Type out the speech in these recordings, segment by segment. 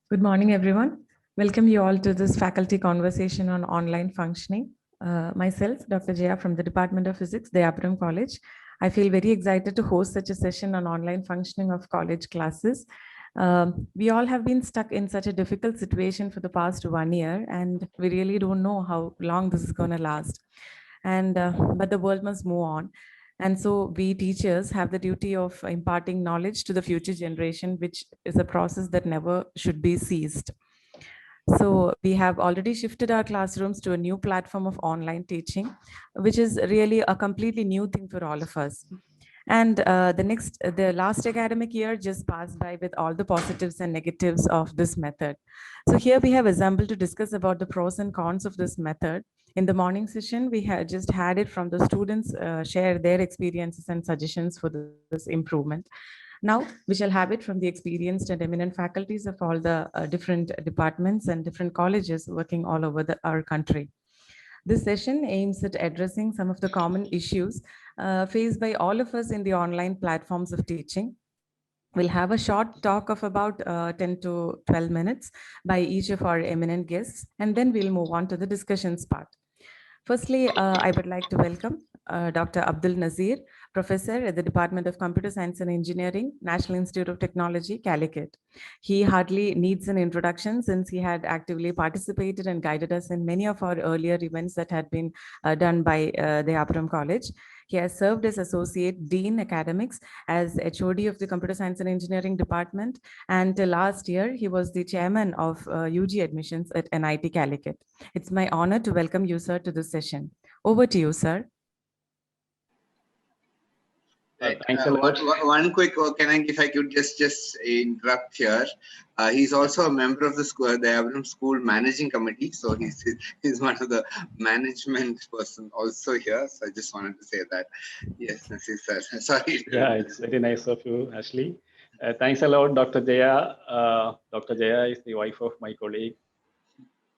Good morning, everyone. Welcome you all to this faculty conversation on online functioning. Myself, Dr. Jaya from the Department of Physics, Dayapram College. I feel very excited to host such a session on online functioning of college classes. We all have been stuck in such a difficult situation for the past 1 year, and we really don't know how long this is going to last. But the world must move on. And so we teachers have the duty of imparting knowledge to the future generation, which is a process that never should be ceased. So we have already shifted our classrooms to a new platform of online teaching, which is really a completely new thing for all of us. And the last academic year just passed by with all the positives and negatives of this method. So here we have assembled to discuss about the pros and cons of this method. In the morning session, we had just had it from the students share their experiences and suggestions for this improvement. Now we shall have it from the experienced and eminent faculties of all the different departments and different colleges working all over our country. This session aims at addressing some of the common issues faced by all of us in the online platforms of teaching. We'll have a short talk of about 10 to 12 minutes by each of our eminent guests, and then we'll move on to the discussions part. Firstly, I would like to welcome Dr. Abdul Nazir, professor at the Department of Computer Science and Engineering, National Institute of Technology, Calicut. He hardly needs an introduction since he had actively participated and guided us in many of our earlier events that had been done by the Abram College. He has served as Associate Dean Academics, as HOD of the Computer Science and Engineering Department, and till last year, he was the chairman of UG admissions at NIT Calicut. It's my honor to welcome you, sir, to this session. Over to you, sir. Thanks a lot. One quick, if I could just interrupt here. He's also a member of the school, the Abrams School Managing Committee. So he's one of the management person also here. So I just wanted to say that. Yes, Nazir sir. Sorry. Yeah, it's very nice of you, Ashley. Thanks a lot, Dr. Jaya. Dr. Jaya is the wife of my colleague,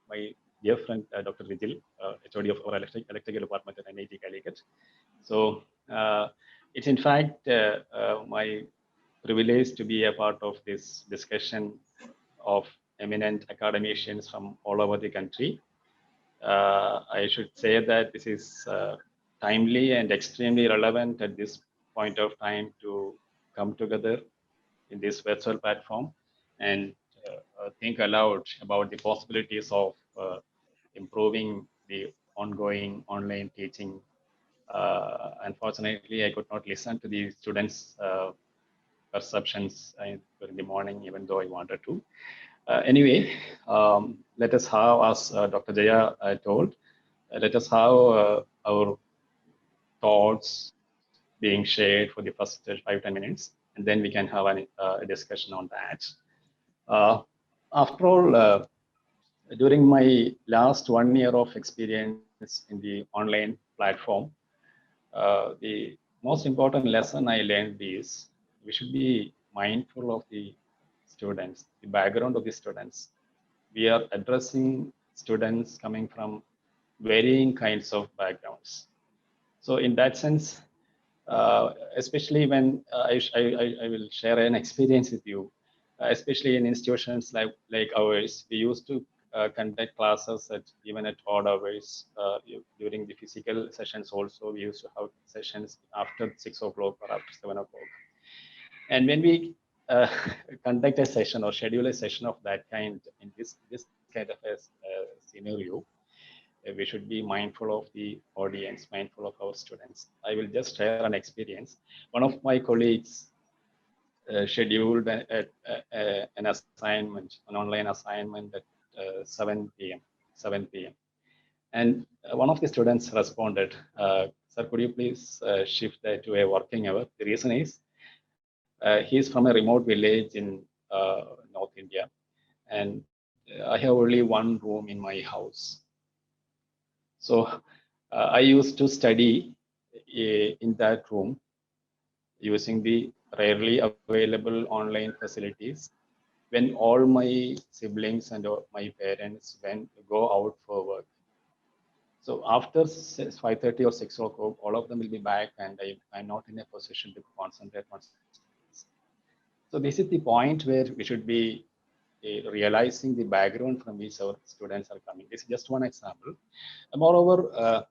my dear friend, Dr. Vijil, HOD of our electrical department at NIT Calicut. So it's in fact my privilege to be a part of this discussion of eminent academicians from all over the country. I should say that this is timely and extremely relevant at this point of time to come together in this virtual platform and think aloud about the possibilities of improving the ongoing online teaching. Unfortunately, I could not listen to the students' perceptions during the morning, even though I wanted to. Anyway, let us have, as Dr. Jaya told, let us have our thoughts being shared for the first 5-10 minutes, and then we can have a discussion on that. After all, during my last 1 year of experience in the online platform, the most important lesson I learned is we should be mindful of the students, the background of the students. We are addressing students coming from varying kinds of backgrounds. So in that sense, especially when I will share an experience with you, especially in institutions like ours, we used to conduct classes even at odd hours. During the physical sessions also, we used to have sessions after 6 o'clock or after 7 o'clock. And when we conduct a session or schedule a session of that kind in this kind of a scenario, we should be mindful of the audience, mindful of our students. I will just share an experience. One of my colleagues scheduled an assignment, an online assignment at 7 p.m. And one of the students responded, sir, could you please shift that to a working hour? The reason is he's from a remote village in North India, and I have only one room in my house. So I used to study in that room using the rarely available online facilities when all my siblings and my parents go out for work. So after 5:30 or 6 o'clock, all of them will be back, and I'm not in a position to concentrate on studies. So this is the point where we should be realizing the background from which our students are coming. This is just one example. And moreover,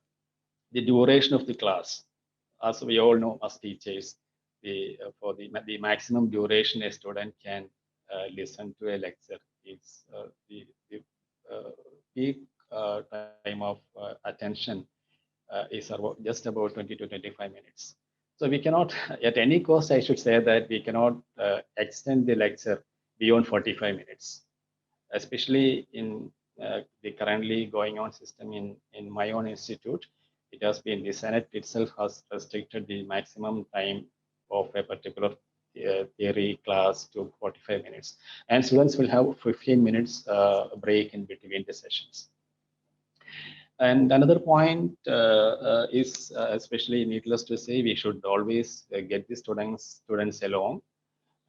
the duration of the class. As we all know, as teachers, for the maximum duration a student can listen to a lecture is the peak time of attention is just about 20 to 25 minutes. So we cannot, at any cost, I should say that we cannot extend the lecture beyond 45 minutes, especially in the currently going on system in my own institute. It has been, the Senate itself has restricted the maximum time of a particular theory class to 45 minutes. And students will have 15 minutes break in between the sessions. And another point is, especially needless to say, we should always get the students along.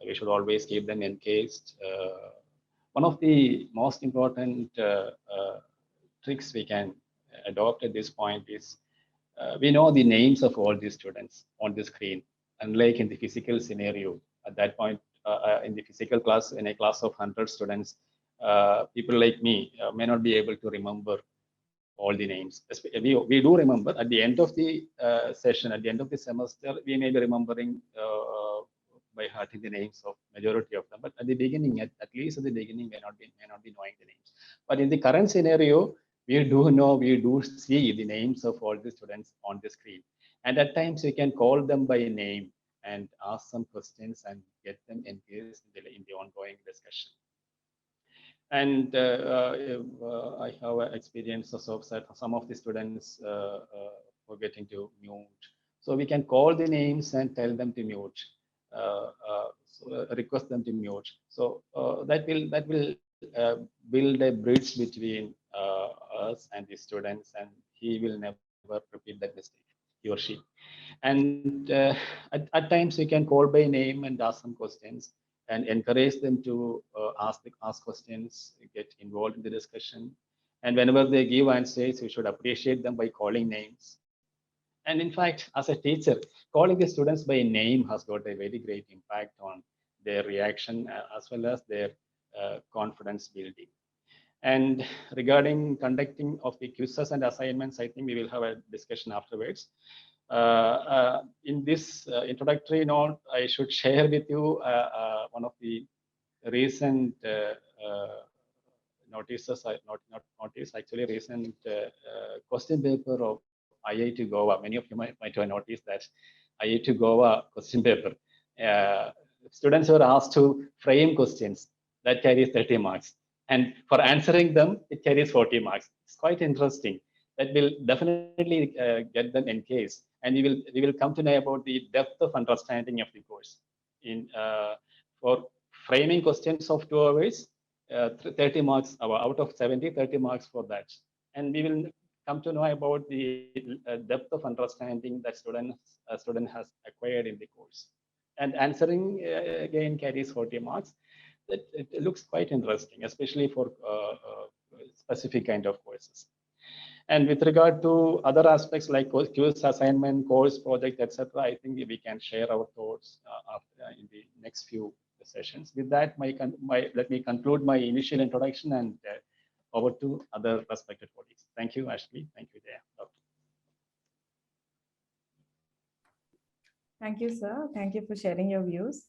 We should always keep them engaged. One of the most important tricks we can adopt at this point is we know the names of all the students on the screen, unlike in the physical scenario. At that point, in the physical class, in a class of 100 students, people like me may not be able to remember all the names. We do remember at the end of the session, at the end of the semester, we may be remembering by hearting the names of majority of them. But at the beginning, at least at the beginning, may not be knowing the names. But in the current scenario, we do know, we do see the names of all the students on the screen. And at times we can call them by name and ask some questions and get them engaged in the ongoing discussion. And I have experiences of some of the students forgetting to mute. So we can call the names and tell them to mute, request them to mute. So that will build a bridge between us and the students, and he will never repeat that mistake, he or she. And at times we can call by name and ask some questions and encourage them to ask questions, get involved in the discussion. And whenever they give answers, we should appreciate them by calling names. And in fact, as a teacher, calling the students by name has got a very great impact on their reaction as well as their confidence building. And regarding conducting of the quizzes and assignments, I think we will have a discussion afterwards. In this introductory note, I should share with you one of the recent notices, not notice, actually recent question paper of IIT Goa. Many of you might have noticed that IIT Goa question paper. Students were asked to frame questions that carries 30 marks. And for answering them, it carries 40 marks. It's quite interesting. That will definitely get them engaged. And we will come to know about the depth of understanding of the course. For framing questions of 2 hours, 30 marks out of 70, 30 marks for that. And we will come to know about the depth of understanding that student has acquired in the course. And answering again carries 40 marks. It looks quite interesting, especially for specific kind of courses. And with regard to other aspects like quiz, assignment, course, project, etc., I think we can share our thoughts in the next few sessions. With that, let me conclude my initial introduction and over to other respected colleagues. Thank you, Ashley. Thank you, Dr. Thank you, sir. Thank you for sharing your views.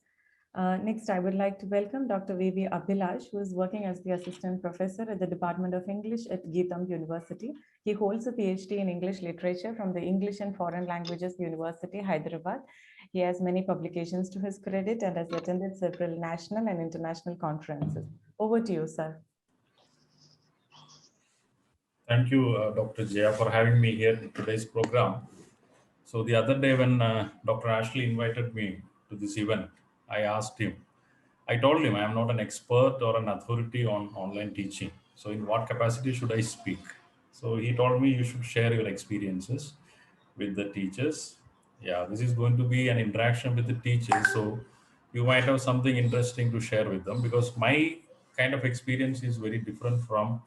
Next, I would like to welcome Dr. V.V. Abhilash, who is working as the Assistant Professor at the Department of English at Geetham University. He holds a PhD in English Literature from the English and Foreign Languages University, Hyderabad. He has many publications to his credit and has attended several national and international conferences. Over to you, sir. Thank you, Dr. Jaya, for having me here in today's program. So the other day when Dr. Ashley invited me to this event, I told him I am not an expert or an authority on online teaching. So in what capacity should I speak? So he told me you should share your experiences with the teachers. Yeah, this is going to be an interaction with the teachers. So you might have something interesting to share with them, because my kind of experience is very different from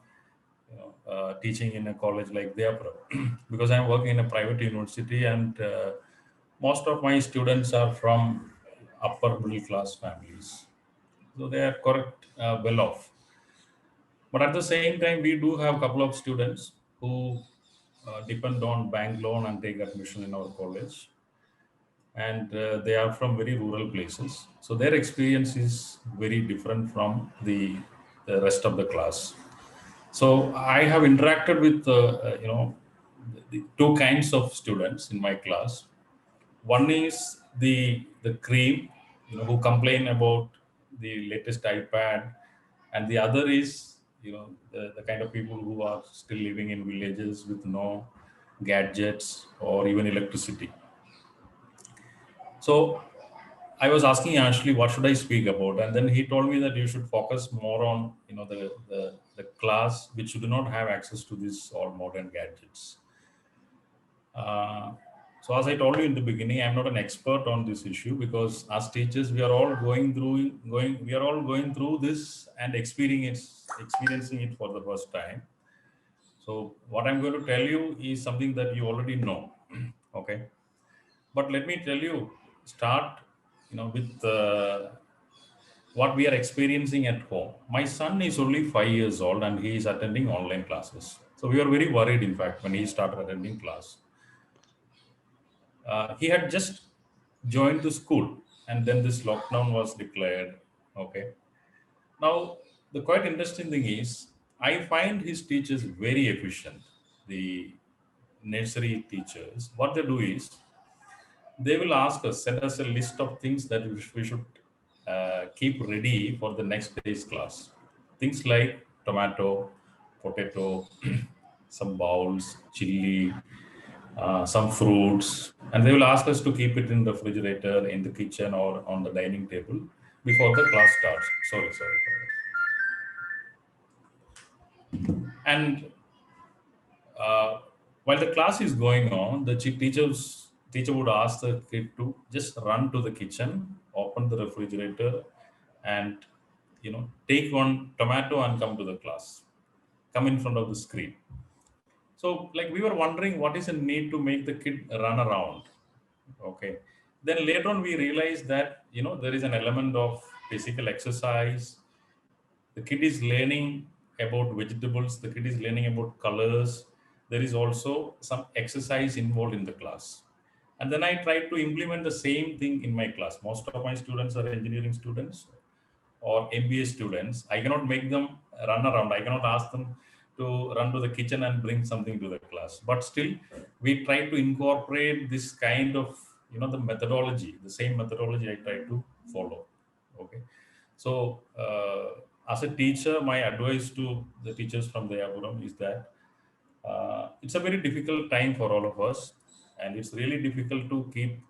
teaching in a college like Deapra, because I'm working in a private university, and most of my students are from upper middle class families. So they are correct, well off. But at the same time, we do have a couple of students who depend on bank loan and take admission in our college. And they are from very rural places. So their experience is very different from the rest of the class. So I have interacted with, the two kinds of students in my class. One is the cream, who complain about the latest iPad, and the other is, the kind of people who are still living in villages with no gadgets or even electricity. So I was asking Ashley, what should I speak about? And then he told me that you should focus more on, the class which do not have access to these all modern gadgets. Uh, so as I told you in the beginning, I'm not an expert on this issue because as teachers, we are all going through this and experiencing it for the first time. So what I'm going to tell you is something that you already know. Okay. But let me tell you, start, with what we are experiencing at home. My son is only 5 years old and he is attending online classes. So we were very worried, in fact, when he started attending class. He had just joined the school and then this lockdown was declared. Okay. Now, the quite interesting thing is, I find his teachers very efficient. The nursery teachers, what they do is, they will send us a list of things that we should keep ready for the next day's class. Things like tomato, potato, some bowls, chili, some fruits, and they will ask us to keep it in the refrigerator, in the kitchen, or on the dining table before the class starts. Sorry for that. And uh, while the class is going on, the teacher would ask the kid to just run to the kitchen, open the refrigerator, and take one tomato and come to the class, come in front of the screen. So, like, we were wondering what is the need to make the kid run around. Okay. Then later on, we realized that there is an element of physical exercise. The kid is learning about vegetables. The kid is learning about colors. There is also some exercise involved in the class. And then I tried to implement the same thing in my class. Most of my students are engineering students or MBA students. I cannot make them run around. I cannot ask them to run to the kitchen and bring something to the class. But still, we try to incorporate this kind of, the methodology, the same methodology I try to follow. Okay. So, as a teacher, my advice to the teachers from the Apuram is that it's a very difficult time for all of us, and it's really difficult to keep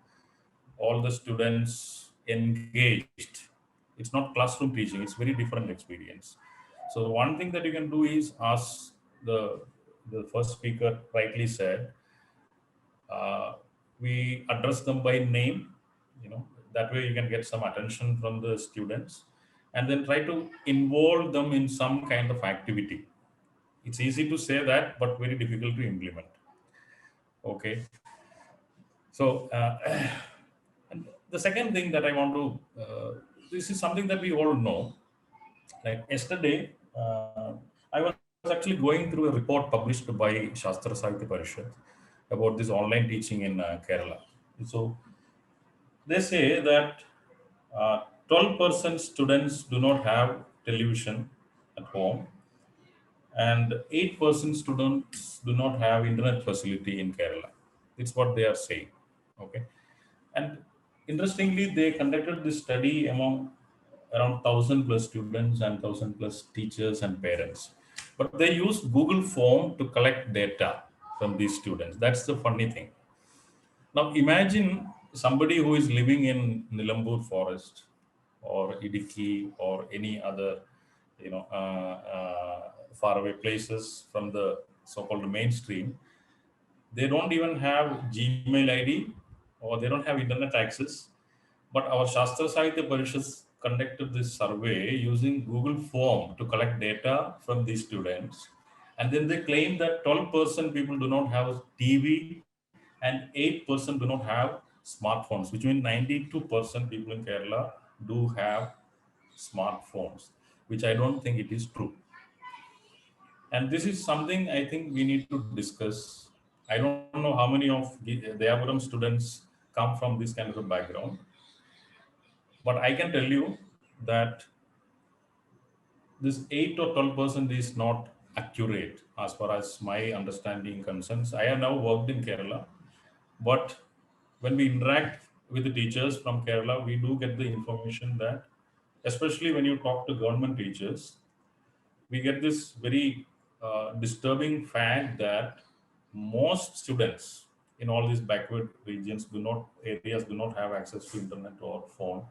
all the students engaged. It's not classroom teaching, it's very different experience. So one thing that you can do is, as the first speaker rightly said, we address them by name, that way you can get some attention from the students, and then try to involve them in some kind of activity. It's easy to say that, but very difficult to implement. Okay. So, and the second thing that I want to, this is something that we all know. Like yesterday, I was actually going through a report published by Shastra Sahitya Parishad about this online teaching in Kerala. So they say that 12% students do not have television at home, and 8% students do not have internet facility in Kerala. It's what they are saying. Okay. And interestingly, they conducted this study among around 1,000 plus students and 1,000 plus teachers and parents. But they used Google Form to collect data from these students. That's the funny thing. Now imagine somebody who is living in Nilambur forest or Idiki or any other, faraway places from the so-called mainstream. They don't even have Gmail ID or they don't have internet access. But our Shastra Sahitya Parishad conducted this survey using Google Form to collect data from these students. And then they claim that 12% people do not have TV and 8% do not have smartphones, which means 92% people in Kerala do have smartphones, which I don't think it is true. And this is something I think we need to discuss. I don't know how many of the Abraham students come from this kind of a background, but I can tell you that this 8 or 12% is not accurate as far as my understanding concerns. I have now worked in Kerala, but when we interact with the teachers from Kerala, we do get the information that, especially when you talk to government teachers, we get this very disturbing fact that most students in all these backward regions areas do not have access to internet or phone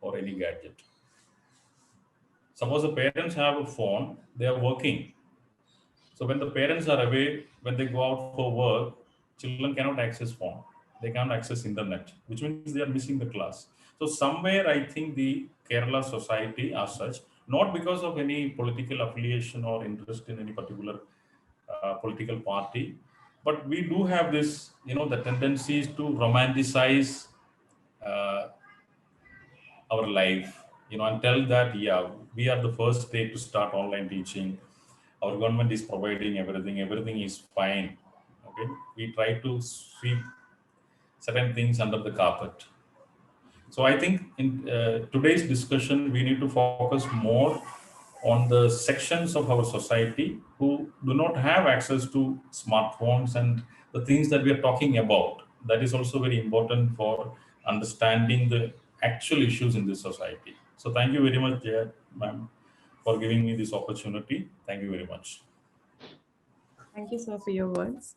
or any gadget. Suppose the parents have a phone, they are working. So when the parents are away, when they go out for work, children cannot access phone. They can't access internet, which means they are missing the class. So somewhere I think the Kerala society as such, not because of any political affiliation or interest in any particular political party, but we do have this, the tendencies to romanticize uh, our life, and tell that, yeah, we are the first state to start online teaching. Our government is providing everything is fine. Okay, we try to sweep certain things under the carpet. So I think in today's discussion, we need to focus more on the sections of our society who do not have access to smartphones and the things that we are talking about. That is also very important for understanding the actual issues in this society. So thank you very much, Jaya, ma'am, for giving me this opportunity. Thank you very much. Thank you, sir, for your words.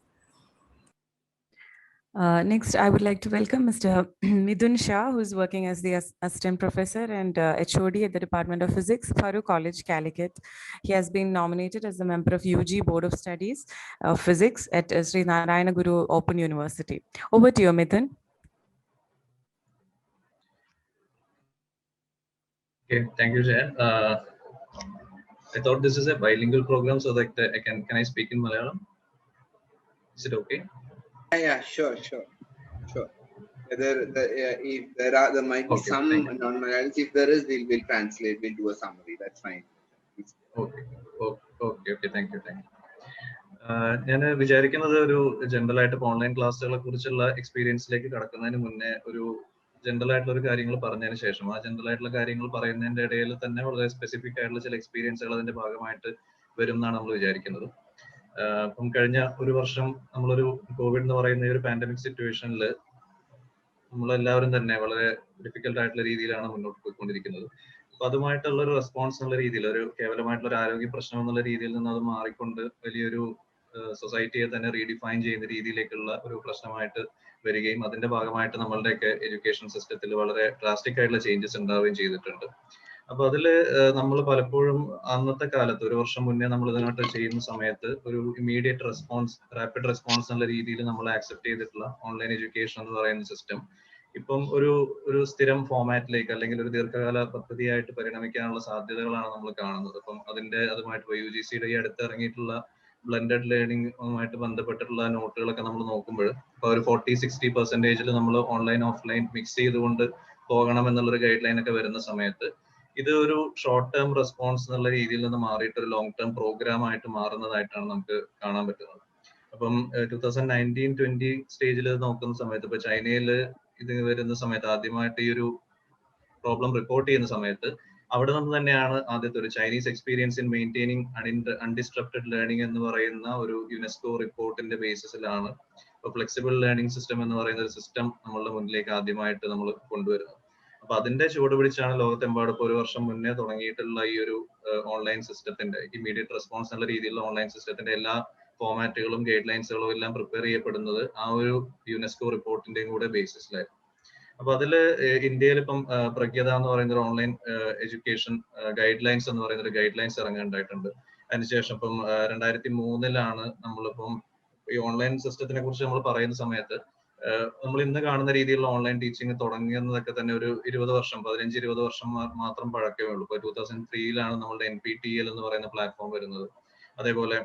Next, I would like to welcome Mr. Midun Shah, who is working as the Assistant Professor and HOD at the Department of Physics, Faru College, Calicut. He has been nominated as a member of UG Board of Studies of Physics at Sri Narayana Guru Open University. Over to you, Midun. Okay, thank you, Jay. I thought this is a bilingual program, so that can I speak in Malayalam? Is it okay? Yeah, sure. If there might be some non-Malayalis. If there is, we'll translate. We'll do a summary. That's fine. Okay. Thank you. ഞാൻ വിചാരിക്കുന്നത് ഒരു general ആയിട്ട് online ക്ലാസ്സുകളെ കുറിച്ചുള്ള എക്സ്പീരിയൻസിലേക്ക് കടക്കുന്നതിന് മുന്നേ ഒരു general ആയിട്ടുള്ള ഒരു കാര്യങ്ങൾ പറഞ്ഞതിന് ശേഷം ആ ജനറൽ ആയിട്ടുള്ള കാര്യങ്ങൾ പറയുന്നതിന്റെ ഇടയിൽ തന്നെ വളരെ സ്പെസിഫിക് ആയിട്ടുള്ള ചില എക്സ്പീരിയൻസുകൾ അതിന്റെ ഭാഗമായിട്ട് വരും എന്നാണ് നമ്മൾ വിചാരിക്കുന്നത്. അപ്പം കഴിഞ്ഞ ഒരു വർഷം നമ്മളൊരു കോവിഡ് എന്ന് പറയുന്ന ഒരു പാൻഡമിക് സിറ്റുവേഷനിൽ നമ്മളെല്ലാവരും തന്നെ വളരെ ഡിഫിക്കൽട്ട് ആയിട്ടുള്ള രീതിയിലാണ് മുന്നോട്ട് പോയിക്കൊണ്ടിരിക്കുന്നത്. അപ്പൊ അതുമായിട്ടുള്ള ഒരു റെസ്പോൺസ് എന്നുള്ള രീതിയിൽ, ഒരു കേവലമായിട്ടുള്ള ഒരു ആരോഗ്യ പ്രശ്നം എന്നുള്ള രീതിയിൽ നിന്ന് അത് മാറിക്കൊണ്ട് വലിയൊരു സൊസൈറ്റിയെ തന്നെ റീഡിഫൈൻ ചെയ്യുന്ന രീതിയിലേക്കുള്ള ഒരു പ്രശ്നമായിട്ട് വരികയും അതിന്റെ ഭാഗമായിട്ട് നമ്മളുടെയൊക്കെ എഡ്യൂക്കേഷൻ സിസ്റ്റത്തിൽ വളരെ ഡ്രാസ്റ്റിക് ആയിട്ടുള്ള ചേഞ്ചസ് ഉണ്ടാവുകയും ചെയ്തിട്ടുണ്ട്. അപ്പൊ അതില് നമ്മൾ പലപ്പോഴും അന്നത്തെ കാലത്ത് ഒരു വർഷം മുന്നേ നമ്മൾ ഇതിനകത്ത് ചെയ്യുന്ന സമയത്ത് ഒരു ഇമ്മീഡിയറ്റ് റെസ്പോൺസ്, റാപ്പിഡ് റെസ്പോൺസ് എന്നുള്ള രീതിയിൽ നമ്മൾ ആക്സെപ്റ്റ് ചെയ്തിട്ടുള്ള ഓൺലൈൻ എഡ്യൂക്കേഷൻ എന്ന് പറയുന്ന സിസ്റ്റം ഇപ്പം ഒരു സ്ഥിരം ഫോമാറ്റിലേക്ക് അല്ലെങ്കിൽ ഒരു ദീർഘകാല പദ്ധതിയായിട്ട് പരിണമിക്കാനുള്ള സാധ്യതകളാണ് നമ്മൾ കാണുന്നത്. അപ്പം അതുമായിട്ട് UGCയുടെ ഈ അടുത്ത് ഇറങ്ങിയിട്ടുള്ള ബ്ലെൻഡഡ് ലേണിംഗുമായിട്ട് ബന്ധപ്പെട്ടിട്ടുള്ള നോട്ടുകളൊക്കെ നമ്മൾ നോക്കുമ്പോൾ ഇപ്പൊ ഒരു 40-60% നമ്മൾ ഓൺലൈൻ ഓഫ്ലൈൻ മിക്സ് ചെയ്തുകൊണ്ട് പോകണം എന്നുള്ളൊരു ഗൈഡ് ലൈൻ ഒക്കെ വരുന്ന സമയത്ത് ഇത് ഒരു ഷോർട്ട് ടേം റെസ്പോൺസ് എന്നുള്ള രീതിയിൽ നിന്ന് മാറിയിട്ട് ഒരു ലോങ് ടേം പ്രോഗ്രാം ആയിട്ട് മാറുന്നതായിട്ടാണ് നമുക്ക് കാണാൻ പറ്റുന്നത്. അപ്പം 2019-20 സ്റ്റേജിൽ നോക്കുന്ന സമയത്ത് ഇപ്പൊ ചൈനയിൽ ഇത് വരുന്ന സമയത്ത് ആദ്യമായിട്ട് ഈ ഒരു പ്രോബ്ലം റിപ്പോർട്ട് ചെയ്യുന്ന സമയത്ത് അവിടെ നിന്ന് തന്നെയാണ് ആദ്യത്തെ ഒരു Chinese experience in maintaining undisrupted learning എന്ന് പറയുന്ന ഒരു യുനെസ്കോ റിപ്പോർട്ടിന്റെ ബേസിസിലാണ് ഇപ്പൊ ഫ്ലെക്സിബിൾ ലേണിംഗ് സിസ്റ്റം എന്ന് പറയുന്ന ഒരു സിസ്റ്റം നമ്മളുടെ മുന്നിലേക്ക് ആദ്യമായിട്ട് നമ്മൾ കൊണ്ടുവരുന്നത്. അപ്പൊ അതിന്റെ ചുവട് പിടിച്ചാണ് ലോകത്തെമ്പാടും ഇപ്പോൾ ഒരു വർഷം മുന്നേ തുടങ്ങിയിട്ടുള്ള ഈ ഒരു ഓൺലൈൻ സിസ്റ്റത്തിന്റെ ഇമ്മീഡിയറ്റ് റെസ്പോൺസ് എന്നുള്ള രീതിയിലുള്ള ഓൺലൈൻ സിസ്റ്റത്തിന്റെ എല്ലാ ഫോമാറ്റുകളും ഗൈഡ് ലൈൻസുകളും എല്ലാം പ്രിപ്പയർ ചെയ്യപ്പെടുന്നത് ആ ഒരു യുനെസ്കോ റിപ്പോർട്ടിന്റെയും കൂടെ ബേസിസിലായിരുന്നു. അപ്പൊ അതില് ഇന്ത്യയിൽ ഇപ്പം പ്രഗ്യത എന്ന് പറയുന്ന ഒരു ഓൺലൈൻ എഡ്യൂക്കേഷൻ ഗൈഡ് ലൈൻസ് എന്ന് പറയുന്ന ഒരു ഗൈഡ് ലൈൻസ് ഇറങ്ങേണ്ടതായിട്ടുണ്ട്. അതിനുശേഷം ഇപ്പം 2003 നമ്മളിപ്പം ഈ ഓൺലൈൻ സിസ്റ്റത്തിനെ കുറിച്ച് നമ്മൾ പറയുന്ന സമയത്ത് നമ്മൾ ഇന്ന് കാണുന്ന രീതിയിലുള്ള ഓൺലൈൻ ടീച്ചിങ് തുടങ്ങിയതൊക്കെ തന്നെ ഒരു 15-20 വർഷം മാത്രം പഴക്കമേ ഉള്ളൂ. ഇപ്പൊ 2003 നമ്മളുടെ NPTEL എന്ന് പറയുന്ന പ്ലാറ്റ്ഫോം വരുന്നത്. അതേപോലെ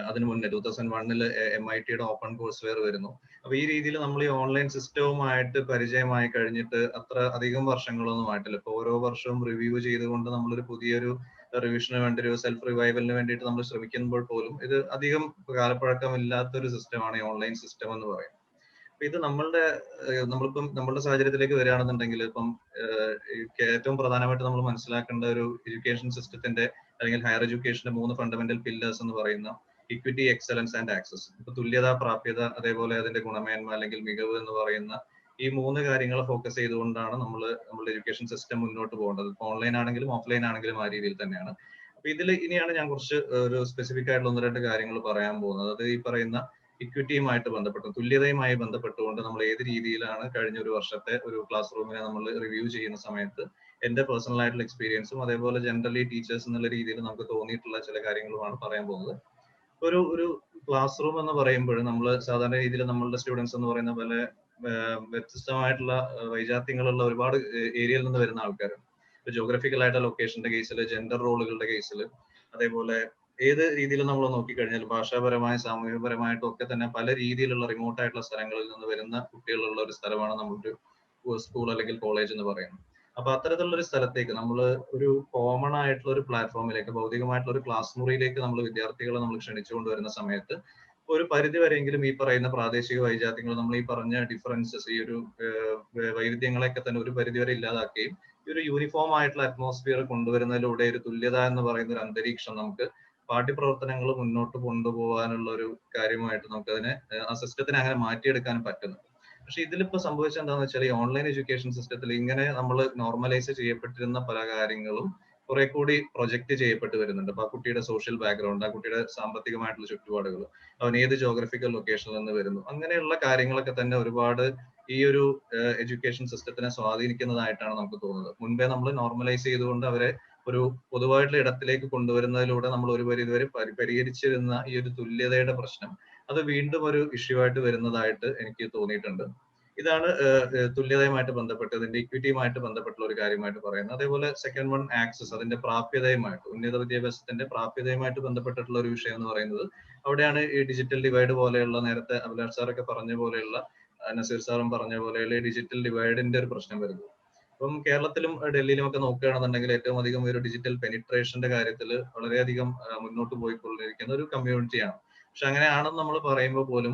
അതിന് മുന്നേ 2001 MITയുടെ ഓപ്പൺ കോഴ്സ് വെയർ വരുന്നു. അപ്പൊ ഈ രീതിയിൽ നമ്മൾ ഈ ഓൺലൈൻ സിസ്റ്റവുമായിട്ട് പരിചയമായി കഴിഞ്ഞിട്ട് അത്ര അധികം വർഷങ്ങളൊന്നും ആയിട്ടില്ല. ഇപ്പൊ ഓരോ വർഷവും റിവ്യൂ ചെയ്തുകൊണ്ട് നമ്മളൊരു പുതിയൊരു റിവിഷന് വേണ്ടി ഒരു സെൽഫ് റിവൈവലിന് വേണ്ടിയിട്ട് നമ്മൾ ശ്രമിക്കുമ്പോൾ പോലും ഇത് അധികം കാലപ്പഴക്കമില്ലാത്തൊരു സിസ്റ്റമാണ് ഈ ഓൺലൈൻ സിസ്റ്റം എന്ന് പറയുന്നത്. അപ്പൊ ഇത് നമ്മളുടെ സാഹചര്യത്തിലേക്ക് വരികയാണെന്നുണ്ടെങ്കിൽ ഇപ്പം ഏറ്റവും പ്രധാനമായിട്ട് നമ്മൾ മനസ്സിലാക്കേണ്ട ഒരു എഡ്യൂക്കേഷൻ സിസ്റ്റത്തിന്റെ അല്ലെങ്കിൽ ഹയർ എഡ്യൂക്കേഷന്റെ 3 ഫണ്ടമെന്റൽ പില്ലേഴ്സ് എന്ന് പറയുന്ന ഇക്വിറ്റി, എക്സലൻസ് ആൻഡ് ആക്സസ്. ഇപ്പൊ തുല്യത, പ്രാപ്യത, അതേപോലെ അതിന്റെ ഗുണമേന്മ അല്ലെങ്കിൽ മികവ് എന്ന് പറയുന്ന ഈ 3 കാര്യങ്ങൾ ഫോക്കസ് ചെയ്തുകൊണ്ടാണ് നമ്മുടെ എഡ്യൂക്കേഷൻ സിസ്റ്റം മുന്നോട്ട് പോകേണ്ടത്. ഇപ്പൊ ഓൺലൈൻ ആണെങ്കിലും ഓഫ്ലൈൻ ആണെങ്കിലും ആ രീതിയിൽ തന്നെയാണ്. അപ്പൊ ഇതിൽ ഇനിയാണ് ഞാൻ കുറച്ച് ഒരു സ്പെസിഫിക് ആയിട്ടുള്ള 1-2 കാര്യങ്ങൾ പറയാൻ പോകുന്നത്. അത് ഈ പറയുന്ന ഇക്വിറ്റിയുമായിട്ട് ബന്ധപ്പെട്ട്, തുല്യതയുമായി ബന്ധപ്പെട്ടുകൊണ്ട് നമ്മൾ ഏത് രീതിയിലാണ് കഴിഞ്ഞ ഒരു വർഷത്തെ ഒരു ക്ലാസ് റൂമിനെ നമ്മൾ റിവ്യൂ ചെയ്യുന്ന സമയത്ത് എന്റെ പേഴ്സണൽ ആയിട്ടുള്ള എക്സ്പീരിയൻസും അതേപോലെ ജനറലി ടീച്ചേഴ്സ് എന്നുള്ള രീതിയിൽ നമുക്ക് തോന്നിയിട്ടുള്ള ചില കാര്യങ്ങളുമാണ് പറയാൻ പോകുന്നത്. ഒരു ക്ലാസ് റൂം എന്ന് പറയുമ്പോൾ നമ്മൾ സാധാരണ രീതിയിൽ നമ്മളുടെ സ്റ്റുഡൻസ് എന്ന് പറയുന്ന പോലെ വ്യത്യസ്തമായിട്ടുള്ള വൈജാത്യങ്ങളുള്ള ഒരുപാട് ഏരിയയിൽ നിന്ന് വരുന്ന ആൾക്കാരാണ്. ജോഗ്രഫിക്കൽ ആയിട്ടുള്ള ലൊക്കേഷന്റെ കേസിൽ, ജെൻഡർ റോളുകളുടെ കേസിൽ, അതേപോലെ ഏത് രീതിയിൽ നമ്മൾ നോക്കിക്കഴിഞ്ഞാൽ ഭാഷാപരമായ സാമൂഹികപരമായിട്ടും ഒക്കെ തന്നെ പല രീതിയിലുള്ള റിമോട്ട് ആയിട്ടുള്ള സ്ഥലങ്ങളിൽ നിന്ന് വരുന്ന കുട്ടികളുള്ള ഒരു സ്ഥലമാണ് നമ്മുടെ സ്കൂൾ അല്ലെങ്കിൽ കോളേജ് എന്ന് പറയുന്നത്. അപ്പൊ അത്തരത്തിലുള്ള ഒരു സ്ഥലത്തേക്ക് നമ്മൾ ഒരു കോമൺ ആയിട്ടുള്ള ഒരു പ്ലാറ്റ്ഫോമിലേക്ക്, ഭൗതികമായിട്ടുള്ള ഒരു ക്ലാസ് മുറിയിലേക്ക് നമ്മൾ വിദ്യാർത്ഥികളെ നമ്മൾ ക്ഷണിച്ചുകൊണ്ട് വരുന്ന സമയത്ത് ഒരു പരിധി വരെയെങ്കിലും ഈ പറയുന്ന പ്രാദേശിക വൈജാത്യങ്ങൾ, നമ്മൾ ഈ പറഞ്ഞ ഡിഫറൻസസ്, ഈ ഒരു വൈവിധ്യങ്ങളെയൊക്കെ തന്നെ ഒരു പരിധി വരെ ഇല്ലാതാക്കുകയും ഈ ഒരു യൂണിഫോം ആയിട്ടുള്ള അറ്റ്മോസ്ഫിയർ കൊണ്ടുവരുന്നതിലൂടെ ഒരു തുല്യത എന്ന് പറയുന്ന ഒരു അന്തരീക്ഷം നമുക്ക് പാഠ്യപ്രവർത്തനങ്ങൾ മുന്നോട്ട് കൊണ്ടുപോകാനുള്ള ഒരു കാര്യമായിട്ട് നമുക്ക് അതിനെ ആ സിസ്റ്റത്തിനെ അങ്ങനെ മാറ്റിയെടുക്കാൻ പറ്റുന്നു. പക്ഷെ ഇതിലിപ്പോ സംഭവിച്ചത് എന്താണെന്ന് വെച്ചാൽ ഈ ഓൺലൈൻ എഡ്യൂക്കേഷൻ സിസ്റ്റത്തിൽ ഇങ്ങനെ നമ്മൾ നോർമലൈസ് ചെയ്യപ്പെട്ടിരുന്ന പല കാര്യങ്ങളും കുറെ കൂടി പ്രൊജക്ട് ചെയ്യപ്പെട്ട് വരുന്നുണ്ട്. അപ്പൊ ആ കുട്ടിയുടെ സോഷ്യൽ ബാക്ക്ഗ്രൗണ്ട്, ആ കുട്ടിയുടെ സാമ്പത്തികമായിട്ടുള്ള ചുറ്റുപാടുകൾ, അവൻ ഏത് ജോഗ്രഫിക്കൽ ലൊക്കേഷനിൽ നിന്ന് വരുന്നു, അങ്ങനെയുള്ള കാര്യങ്ങളൊക്കെ തന്നെ ഒരുപാട് ഈ ഒരു എഡ്യൂക്കേഷൻ സിസ്റ്റത്തിനെ സ്വാധീനിക്കുന്നതായിട്ടാണ് നമുക്ക് തോന്നുന്നത്. മുൻപേ നമ്മൾ നോർമലൈസ് ചെയ്തുകൊണ്ട് അവരെ ഒരു പൊതുവായിട്ടുള്ള ഇടത്തിലേക്ക് കൊണ്ടുവരുന്നതിലൂടെ നമ്മൾ ഒരു പരിധി വരെ പരിഹരിച്ചിരുന്ന ഈ ഒരു തുല്യതയുടെ പ്രശ്നം അത് വീണ്ടും ഒരു ഇഷ്യൂ ആയിട്ട് വരുന്നതായിട്ട് എനിക്ക് തോന്നിയിട്ടുണ്ട്. ഇതാണ് തുല്യതയുമായിട്ട് ബന്ധപ്പെട്ട്, ഇതിന്റെ ഇക്വിറ്റിയുമായിട്ട് ബന്ധപ്പെട്ടുള്ള ഒരു കാര്യമായിട്ട് പറയുന്നത്. അതേപോലെ സെക്കൻഡ് വൺ, ആക്സസ്, അതിന്റെ പ്രാപ്യതയുമായിട്ട്, ഉന്നത വിദ്യാഭ്യാസത്തിന്റെ പ്രാപ്യതയുമായിട്ട് ബന്ധപ്പെട്ടിട്ടുള്ള ഒരു വിഷയം എന്ന് പറയുന്നത് അവിടെയാണ് ഈ ഡിജിറ്റൽ ഡിവൈഡ് പോലെയുള്ള, നേരത്തെ അബ്ദുൽ സാറൊക്കെ പറഞ്ഞ പോലെയുള്ള, നസീർ സാറും പറഞ്ഞ പോലെയുള്ള ഈ ഡിജിറ്റൽ ഡിവൈഡിന്റെ ഒരു പ്രശ്നം വരുന്നത്. ഇപ്പം കേരളത്തിലും ഡൽഹിയിലും ഒക്കെ നോക്കുകയാണെന്നുണ്ടെങ്കിൽ ഏറ്റവും അധികം ഒരു ഡിജിറ്റൽ പെനിട്രേഷന്റെ കാര്യത്തിൽ വളരെയധികം മുന്നോട്ട് പോയിക്കൊണ്ടിരിക്കുന്ന ഒരു കമ്മ്യൂണിറ്റിയാണ്. പക്ഷെ അങ്ങനെയാണെന്ന് നമ്മൾ പറയുമ്പോൾ പോലും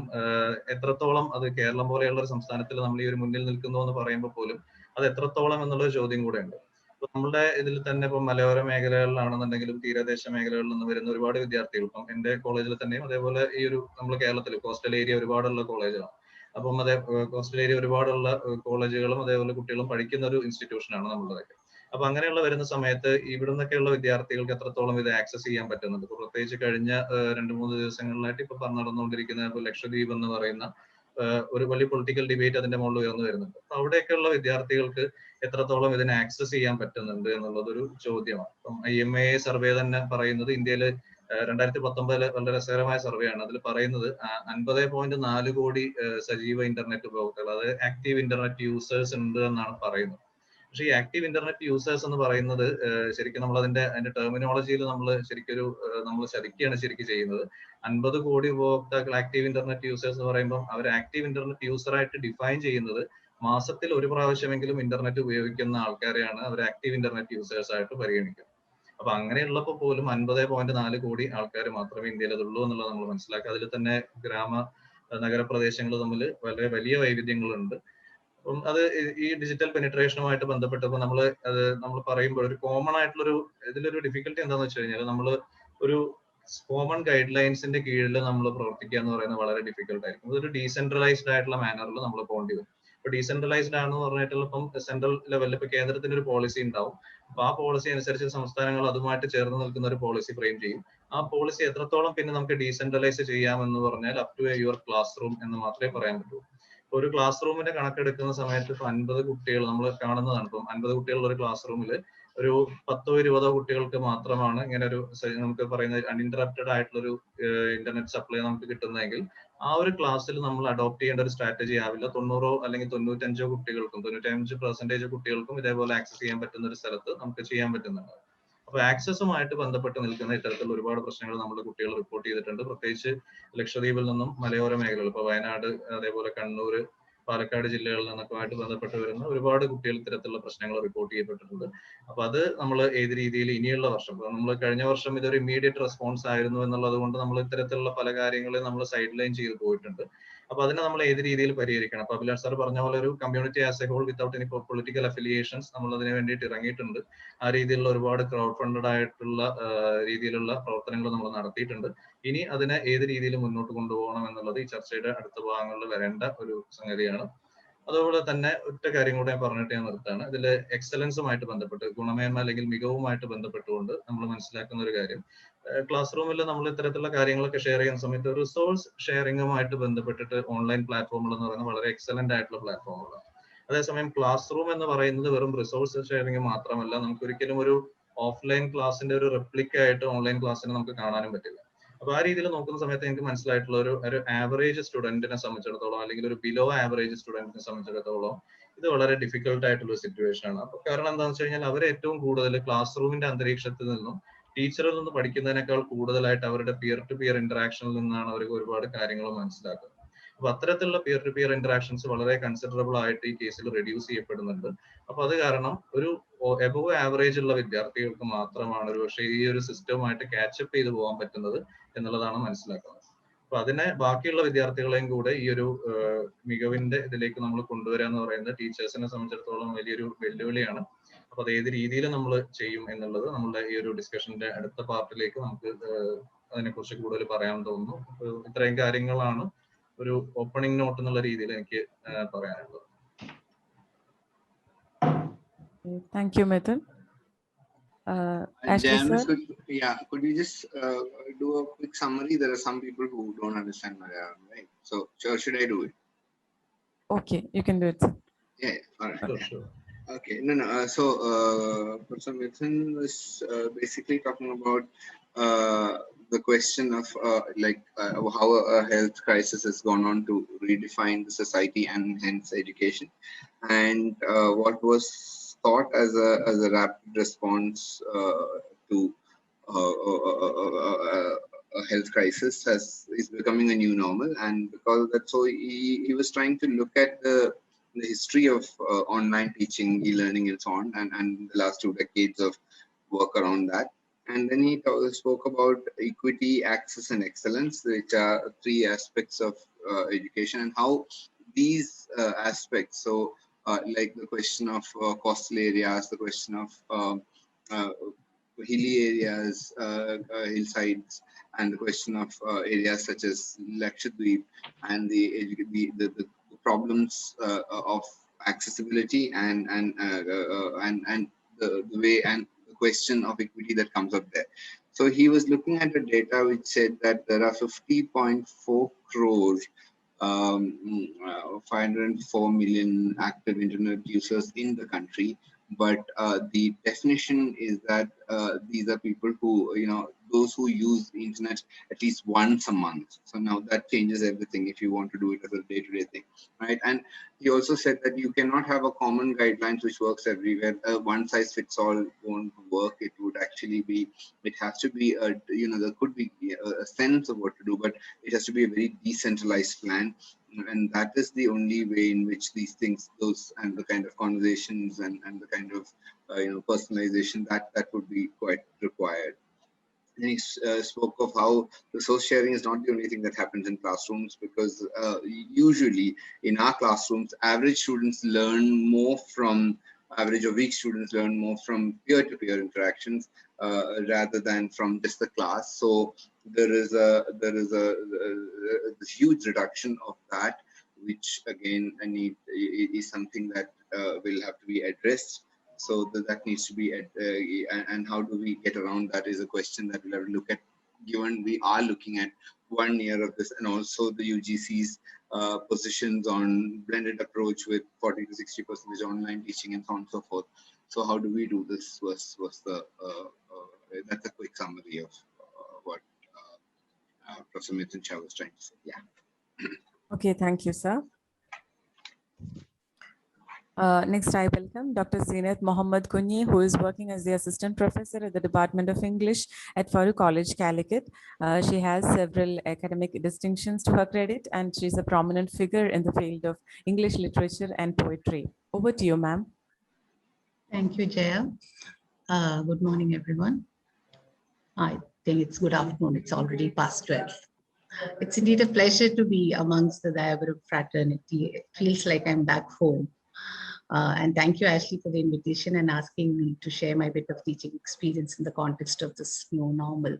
എത്രത്തോളം അത് കേരളം പോലെയുള്ള ഒരു സംസ്ഥാനത്തിൽ നമ്മൾ ഈ ഒരു മുന്നിൽ നിൽക്കുന്നു എന്ന് പറയുമ്പോൾ പോലും അത് എത്രത്തോളം എന്നുള്ള ചോദ്യം കൂടെ ഉണ്ട്. ഇപ്പൊ നമ്മുടെ ഇതിൽ തന്നെ ഇപ്പം മലയോര മേഖലകളിലാണെന്നുണ്ടെങ്കിലും തീരദേശ മേഖലകളിൽ നിന്ന് വരുന്ന ഒരുപാട് വിദ്യാർത്ഥികൾ, ഇപ്പം എന്റെ കോളേജിൽ തന്നെയും അതേപോലെ ഈ ഒരു നമ്മൾ കേരളത്തിൽ കോസ്റ്റൽ ഏരിയ ഒരുപാടുള്ള കോളേജാണ്. അപ്പം അതേ കോസ്റ്റൽ ഏരിയ ഒരുപാടുള്ള കോളേജുകളും അതേപോലെ കുട്ടികളും പഠിക്കുന്ന ഒരു ഇൻസ്റ്റിറ്റ്യൂഷനാണ് നമ്മളുടെതൊക്കെ. അപ്പൊ അങ്ങനെയുള്ള വരുന്ന സമയത്ത് ഇവിടെ നിന്നൊക്കെയുള്ള വിദ്യാർത്ഥികൾക്ക് എത്രത്തോളം ഇത് ആക്സസ് ചെയ്യാൻ പറ്റുന്നുണ്ട്. ഇപ്പൊ പ്രത്യേകിച്ച് കഴിഞ്ഞ 2-3 ദിവസങ്ങളിലായിട്ട് ഇപ്പൊ നടന്നുകൊണ്ടിരിക്കുന്ന ലക്ഷദ്വീപ് എന്ന് പറയുന്ന ഒരു വലിയ പൊളിറ്റിക്കൽ ഡിബേറ്റ് അതിന്റെ മുകളിൽ ഉയർന്നു വരുന്നുണ്ട്. അപ്പൊ അവിടെയൊക്കെയുള്ള വിദ്യാർത്ഥികൾക്ക് എത്രത്തോളം ഇതിനെ ആക്സസ് ചെയ്യാൻ പറ്റുന്നുണ്ട് എന്നുള്ളതൊരു ചോദ്യമാണ്. ഇപ്പം IMA സർവേ തന്നെ പറയുന്നത് ഇന്ത്യയിൽ 2019 വളരെ രസകരമായ സർവേ ആണ്. അതിൽ പറയുന്നത് 50.4 കോടി സജീവ ഇന്റർനെറ്റ് ഉപഭോക്താക്കൾ, അതായത് ആക്റ്റീവ് ഇന്റർനെറ്റ് യൂസേഴ്സ് ഉണ്ട് എന്നാണ് പറയുന്നത്. പക്ഷേ ഈ ആക്റ്റീവ് ഇന്റർനെറ്റ് യൂസേഴ്സ് എന്ന് പറയുന്നത് ശരിക്കും നമ്മൾ അതിന്റെ ടെർമിനോളജിയിൽ നമ്മൾ ചതിക്കുകയാണ് ശരിക്കും ചെയ്യുന്നത്. 50 കോടി ഉപഭോക്താക്കൾ ആക്റ്റീവ് ഇന്റർനെറ്റ് യൂസേഴ്സ് എന്ന് പറയുമ്പോൾ അവർ ആക്റ്റീവ് ഇന്റർനെറ്റ് യൂസറായിട്ട് ഡിഫൈൻ ചെയ്യുന്നത് മാസത്തിൽ ഒരു പ്രാവശ്യമെങ്കിലും ഇന്റർനെറ്റ് ഉപയോഗിക്കുന്ന ആൾക്കാരെയാണ് അവർ ആക്റ്റീവ് ഇന്റർനെറ്റ് യൂസേഴ്സ് ആയിട്ട് പരിഗണിക്കുന്നത്. അപ്പൊ അങ്ങനെയുള്ളപ്പോൾ പോലും 50.4 കോടി ആൾക്കാർ മാത്രമേ ഇന്ത്യയിൽ അതുള്ളൂ എന്നുള്ളത് നമ്മൾ മനസ്സിലാക്കുക. അതിൽ തന്നെ നഗരപ്രദേശങ്ങൾ തമ്മിൽ വളരെ വലിയ വൈവിധ്യങ്ങളുണ്ട്. അപ്പം അത് ഈ ഡിജിറ്റൽ പെനിട്രേഷനുമായിട്ട് ബന്ധപ്പെട്ടപ്പോൾ നമ്മൾ പറയുമ്പോൾ ഒരു കോമൺ ആയിട്ടുള്ളൊരു ഇതിലൊരു ഡിഫിക്കൽട്ടി എന്താണെന്ന് വെച്ച് കഴിഞ്ഞാൽ നമ്മൾ ഒരു കോമൺ ഗൈഡ് ലൈൻസിന്റെ കീഴിൽ നമ്മൾ പ്രവർത്തിക്കുക എന്ന് പറയുന്നത് വളരെ ഡിഫിക്കൽട്ട് ആയിരിക്കും. അതൊരു ഡീസെൻട്രലൈസ്ഡ് ആയിട്ടുള്ള മാനറിൽ നമ്മൾ പോകേണ്ടി വരും. ഇപ്പൊ ഡീസെൻട്രലൈസ്ഡ് ആണെന്ന് പറഞ്ഞിട്ടുള്ള ഇപ്പം സെൻട്രൽ ലെവലിൽ ഇപ്പൊ കേന്ദ്രത്തിന്റെ ഒരു പോളിസി ഉണ്ടാവും. അപ്പൊ ആ പോളിസി അനുസരിച്ച് സംസ്ഥാനങ്ങൾ അതുമായിട്ട് ചേർന്ന് നിൽക്കുന്ന ഒരു പോളിസി ഫ്രെയിം ചെയ്യും. ആ പോളിസി എത്രത്തോളം പിന്നെ നമുക്ക് ഡീസെൻട്രലൈസ് ചെയ്യാമെന്ന് പറഞ്ഞാൽ up to your classroom എന്ന് മാത്രമേ പറയാൻ പറ്റൂ. ഒരു ക്ലാസ് റൂമിന്റെ കണക്കെടുക്കുന്ന സമയത്ത് ഇപ്പൊ 50 കുട്ടികൾ നമ്മൾ കാണുന്നതാണ്. ഇപ്പം 50 കുട്ടികളുള്ള ഒരു ക്ലാസ് റൂമിൽ ഒരു 10-20 കുട്ടികൾക്ക് മാത്രമാണ് ഇങ്ങനെ ഒരു നമുക്ക് പറയുന്ന അൺഇന്ററപ്റ്റഡ് ആയിട്ടുള്ള ഒരു ഇന്റർനെറ്റ് സപ്ലൈ നമുക്ക് കിട്ടുന്നതെങ്കിൽ ആ ഒരു ക്ലാസ്സിൽ നമ്മൾ അഡോപ്റ്റ് ചെയ്യേണ്ട ഒരു സ്ട്രാറ്റജി ആവില്ല 90 അല്ലെങ്കിൽ 95 കുട്ടികൾക്കും 95% കുട്ടികൾക്കും ഇതേപോലെ ആക്സസ് ചെയ്യാൻ പറ്റുന്ന ഒരു സ്ഥലത്ത് നമുക്ക് ചെയ്യാൻ പറ്റുന്നുണ്ട്. അപ്പോൾ ആക്സസുമായിട്ട് ബന്ധപ്പെട്ട് നിൽക്കുന്ന ഇത്തരത്തിലുള്ള ഒരുപാട് പ്രശ്നങ്ങൾ നമ്മുടെ കുട്ടികൾ റിപ്പോർട്ട് ചെയ്തിട്ടുണ്ട്. പ്രത്യേകിച്ച് ലക്ഷദ്വീപിൽ നിന്നും മലയോര മേഖലകൾ, ഇപ്പോൾ വയനാട്, അതേപോലെ കണ്ണൂർ, പാലക്കാട് ജില്ലകളിൽ നിന്നൊക്കെ ആയിട്ട് ബന്ധപ്പെട്ട് വരുന്ന ഒരുപാട് കുട്ടികൾ ഇത്തരത്തിലുള്ള പ്രശ്നങ്ങൾ റിപ്പോർട്ട് ചെയ്യപ്പെട്ടിട്ടുണ്ട്. അപ്പൊ അത് നമ്മൾ ഏത് രീതിയിൽ ഇനിയുള്ള വർഷം, നമ്മൾ കഴിഞ്ഞ വർഷം ഇതൊരു ഇമ്മീഡിയറ്റ് റെസ്പോൺസ് ആയിരുന്നു എന്നുള്ളത് കൊണ്ട് നമ്മൾ ഇത്തരത്തിലുള്ള പല കാര്യങ്ങളും നമ്മൾ സൈഡ് ലൈൻ ചെയ്ത് പോയിട്ടുണ്ട്. അപ്പൊ അതിനെ നമ്മൾ ഏത് രീതിയിൽ പരിഹരിക്കണം? അപ്പൊ അഭിലാഷ് സാർ പറഞ്ഞ പോലെ ഒരു community as a whole without any political affiliations നമ്മൾ അതിന് വേണ്ടിയിട്ട് ഇറങ്ങിയിട്ടുണ്ട്. ആ രീതിയിലുള്ള ഒരുപാട് ക്രൗഡ് ഫണ്ടഡ് ആയിട്ടുള്ള രീതിയിലുള്ള പ്രവർത്തനങ്ങൾ നമ്മൾ നടത്തിയിട്ടുണ്ട്. ഇനി അതിനെ ഏത് രീതിയിൽ മുന്നോട്ട് കൊണ്ടുപോകണം എന്നുള്ളത് ഈ ചർച്ചയുടെ അടുത്ത ഭാഗങ്ങളിൽ വരേണ്ട ഒരു സംഗതിയാണ്. അതുപോലെ തന്നെ ഒറ്റ കാര്യം കൂടെ പറഞ്ഞിട്ട് ഞാൻ നിർത്താണ്. ഇതിൽ എക്സലൻസുമായിട്ട് ബന്ധപ്പെട്ട്, ഗുണമേന്മ അല്ലെങ്കിൽ മികവുമായിട്ട് ബന്ധപ്പെട്ടുകൊണ്ട് നമ്മൾ മനസ്സിലാക്കുന്ന ഒരു കാര്യം, ക്ലാസ് റൂമിൽ നമ്മൾ ഇത്തരത്തിലുള്ള കാര്യങ്ങളൊക്കെ ഷെയർ ചെയ്യുന്ന സമയത്ത് റിസോഴ്സ് ഷെയറിങ്ങുമായിട്ട് ബന്ധപ്പെട്ടിട്ട് ഓൺലൈൻ പ്ലാറ്റ്ഫോമുകൾ എന്ന് പറയുന്നത് വളരെ എക്സലന്റ് ആയിട്ടുള്ള പ്ലാറ്റ്ഫോമുകളാണ്. അതേസമയം ക്ലാസ് റൂം എന്ന് പറയുന്നത് വെറും റിസോഴ്സ് ഷെയറിംഗ് മാത്രമല്ല, നമുക്ക് ഒരിക്കലും ഒരു ഓഫ്ലൈൻ ക്ലാസിന്റെ ഒരു റെപ്ലിക്ക ആയിട്ട് ഓൺലൈൻ ക്ലാസ്സിനെ നമുക്ക് കാണാനും പറ്റില്ല. അപ്പൊ ആ രീതിയിൽ നോക്കുന്ന സമയത്ത് എനിക്ക് മനസ്സിലായിട്ടുള്ള ഒരു ആവറേജ് സ്റ്റുഡന്റിനെ സംബന്ധിച്ചിടത്തോളം, അല്ലെങ്കിൽ ഒരു ബിലോ ആവറേജ് സ്റ്റുഡന്റിനെ സംബന്ധിച്ചിടത്തോളം ഇത് വളരെ ഡിഫിക്കൽട്ട് ആയിട്ടുള്ള സിറ്റുവേഷൻ ആണ്. അപ്പൊ കാരണം എന്താണെന്ന് വെച്ച് കഴിഞ്ഞാൽ അവർ ഏറ്റവും കൂടുതൽ ക്ലാസ് റൂമിന്റെ അന്തരീക്ഷത്തിൽ നിന്നും ടീച്ചറിൽ നിന്ന് പഠിക്കുന്നതിനേക്കാൾ കൂടുതലായിട്ട് അവരുടെ പിയർ ടു പിയർ ഇന്ററാക്ഷനിൽ നിന്നാണ് അവർക്ക് ഒരുപാട് കാര്യങ്ങൾ മനസ്സിലാക്കുന്നത്. അപ്പൊ അത്തരത്തിലുള്ള പിയർ ടു പിയർ ഇന്ററാക്ഷൻസ് വളരെ കൺസിഡറബിൾ ആയിട്ട് ഈ കേസിൽ റെഡ്യൂസ് ചെയ്യപ്പെടുന്നുണ്ട്. അപ്പൊ അത് കാരണം ഒരു എബോവ് ആവറേജ് ഉള്ള വിദ്യാർത്ഥികൾക്ക് മാത്രമാണ് ഒരു പക്ഷേ ഈ ഒരു സിസ്റ്റവുമായിട്ട് കാച്ചപ്പ് ചെയ്ത് പോകാൻ പറ്റുന്നത് എന്നുള്ളതാണ് മനസ്സിലാക്കുന്നത്. അപ്പൊ അതിനെ ബാക്കിയുള്ള വിദ്യാർത്ഥികളെയും കൂടെ ഈ ഒരു മികവിന്റെ ഇതിലേക്ക് നമ്മൾ കൊണ്ടുവരിക എന്ന് പറയുന്നത് ടീച്ചേഴ്സിനെ സംബന്ധിച്ചിടത്തോളം വലിയൊരു വെല്ലുവിളിയാണ്. അപ്പൊ അത് ഏത് രീതിയിൽ നമ്മൾ ചെയ്യും എന്നുള്ളത് നമ്മളുടെ ഈ ഒരു ഡിസ്കഷന്റെ അടുത്ത പാർട്ടിലേക്ക് നമുക്ക് അതിനെക്കുറിച്ച് കൂടുതൽ പറയാൻ തോന്നുന്നു. ഇത്രയും കാര്യങ്ങളാണ് ഒരു ഓപ്പണിംഗ് നോട്ട് എന്നുള്ള രീതിയിൽ എനിക്ക് പറയാനുള്ളത്. Thank you, Mithun. Ashley, Jan, sir? could you just do a quick summary? There are some people who don't understand Malayalam, right? So should I do it? Okay, you can do it, sir. Yeah, all right. Sure. Okay, no. So Professor Mithun was basically talking about the question of how a health crisis has gone on to redefine the society and hence education, and what was thought as a rapid response to a health crisis is becoming a new normal. And because of that, so he was trying to look at the history of online teaching, e-learning, and so on, and the last 2 decades of work around that. And then he spoke about equity, access, and excellence, which are 3 aspects of education, and how these aspects, so like the question of coastal areas, the question of hilly areas, hillsides, and the question of areas such as Lakshadweep, and the problems of accessibility and the way and the question of equity that comes up there. So he was looking at the data which said that there are 50.4 crore 504 million active internet users in the country, but the definition is that these are people who, those who use the internet at least once a month. So now that changes everything if you want to do it as a day-to-day thing, right? And he also said that you cannot have a common guidelines which works everywhere. One size fits all won't work. It would actually be, it has to be there could be a sense of what to do, but it has to be a very decentralized plan. And that is the only way in which these things, those and the kind of conversations and the kind of personalization that would be quite required. And he spoke of how resource sharing is not the only thing that happens in classrooms, because usually in our classrooms, average or weak students learn more from peer-to-peer interactions rather than from just the class. So there is this huge reduction of that, which again is something that will have to be addressed. So that needs to be and how do we get around that is a question that we'll have to look at, given we are looking at 1 year of this, and also the UGC's positions on blended approach with 40 to 60% online teaching and so on and so forth. So how do we do this was the that's a quick summary of what Professor Mithun Shah was trying to say. Yeah. Okay, thank you, sir. Next, I welcome Dr. Zinat Mohammad Kunyi, who is working as the Assistant Professor at the Department of English at Farooq College, Calicut. She has several academic distinctions to her credit, and she's a prominent figure in the field of English literature and poetry. Over to you, ma'am. Thank you, Jaya. Good morning, everyone. I think it's good afternoon. It's already past 12. It's indeed a pleasure to be amongst the Diabaram fraternity. It feels like I'm back home. And thank you, Ashley, for the invitation and asking me to share my bit of teaching experience in the context of this new normal.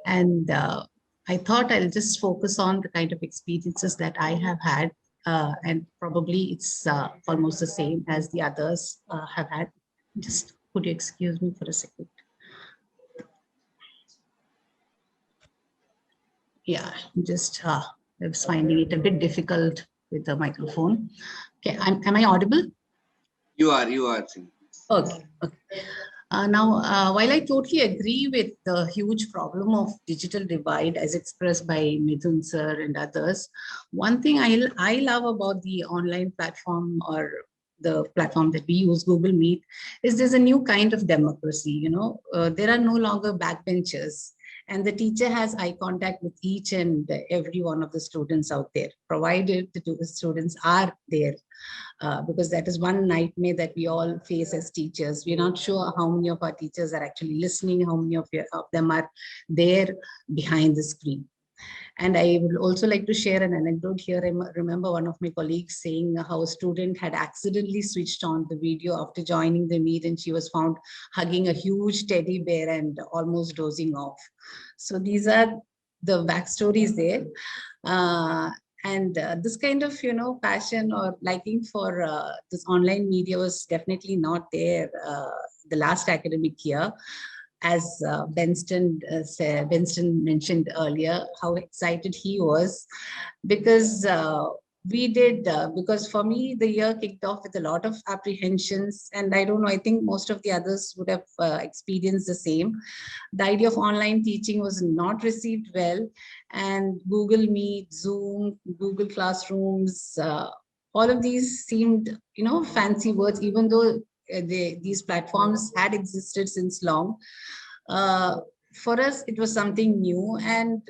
And I thought I'll just focus on the kind of experiences that I have had. And probably it's almost the same as the others have had. Just could you excuse me for a second? Yeah, just I was finding it a bit difficult with the microphone. Okay, am I audible? You are. Okay. Now, while I totally agree with the huge problem of digital divide as expressed by Mithun sir and others, one thing I love about the online platform or the platform that we use, Google Meet, is there's a new kind of democracy. There are no longer backbenchers. And the teacher has eye contact with each and every one of the students out there, provided the students are there. Because that is one nightmare that we all face as teachers. We're not sure how many of our teachers are actually listening, how many of them are there behind the screen. And I would also like to share an anecdote here. I remember one of my colleagues saying how a student had accidentally switched on the video after joining the meet, and she was found hugging a huge teddy bear and almost dozing off. So these are the backstories there. And this kind of, passion or liking for this online media was definitely not there the last academic year. As Benston mentioned earlier, how excited he was, because because for me, the year kicked off with a lot of apprehensions, and I don't know, I think most of the others would have experienced the same. The idea of online teaching was not received well, and Google Meet, Zoom, Google Classrooms, all of these seemed, fancy words, even though these platforms had existed since long. For us, it was something new. And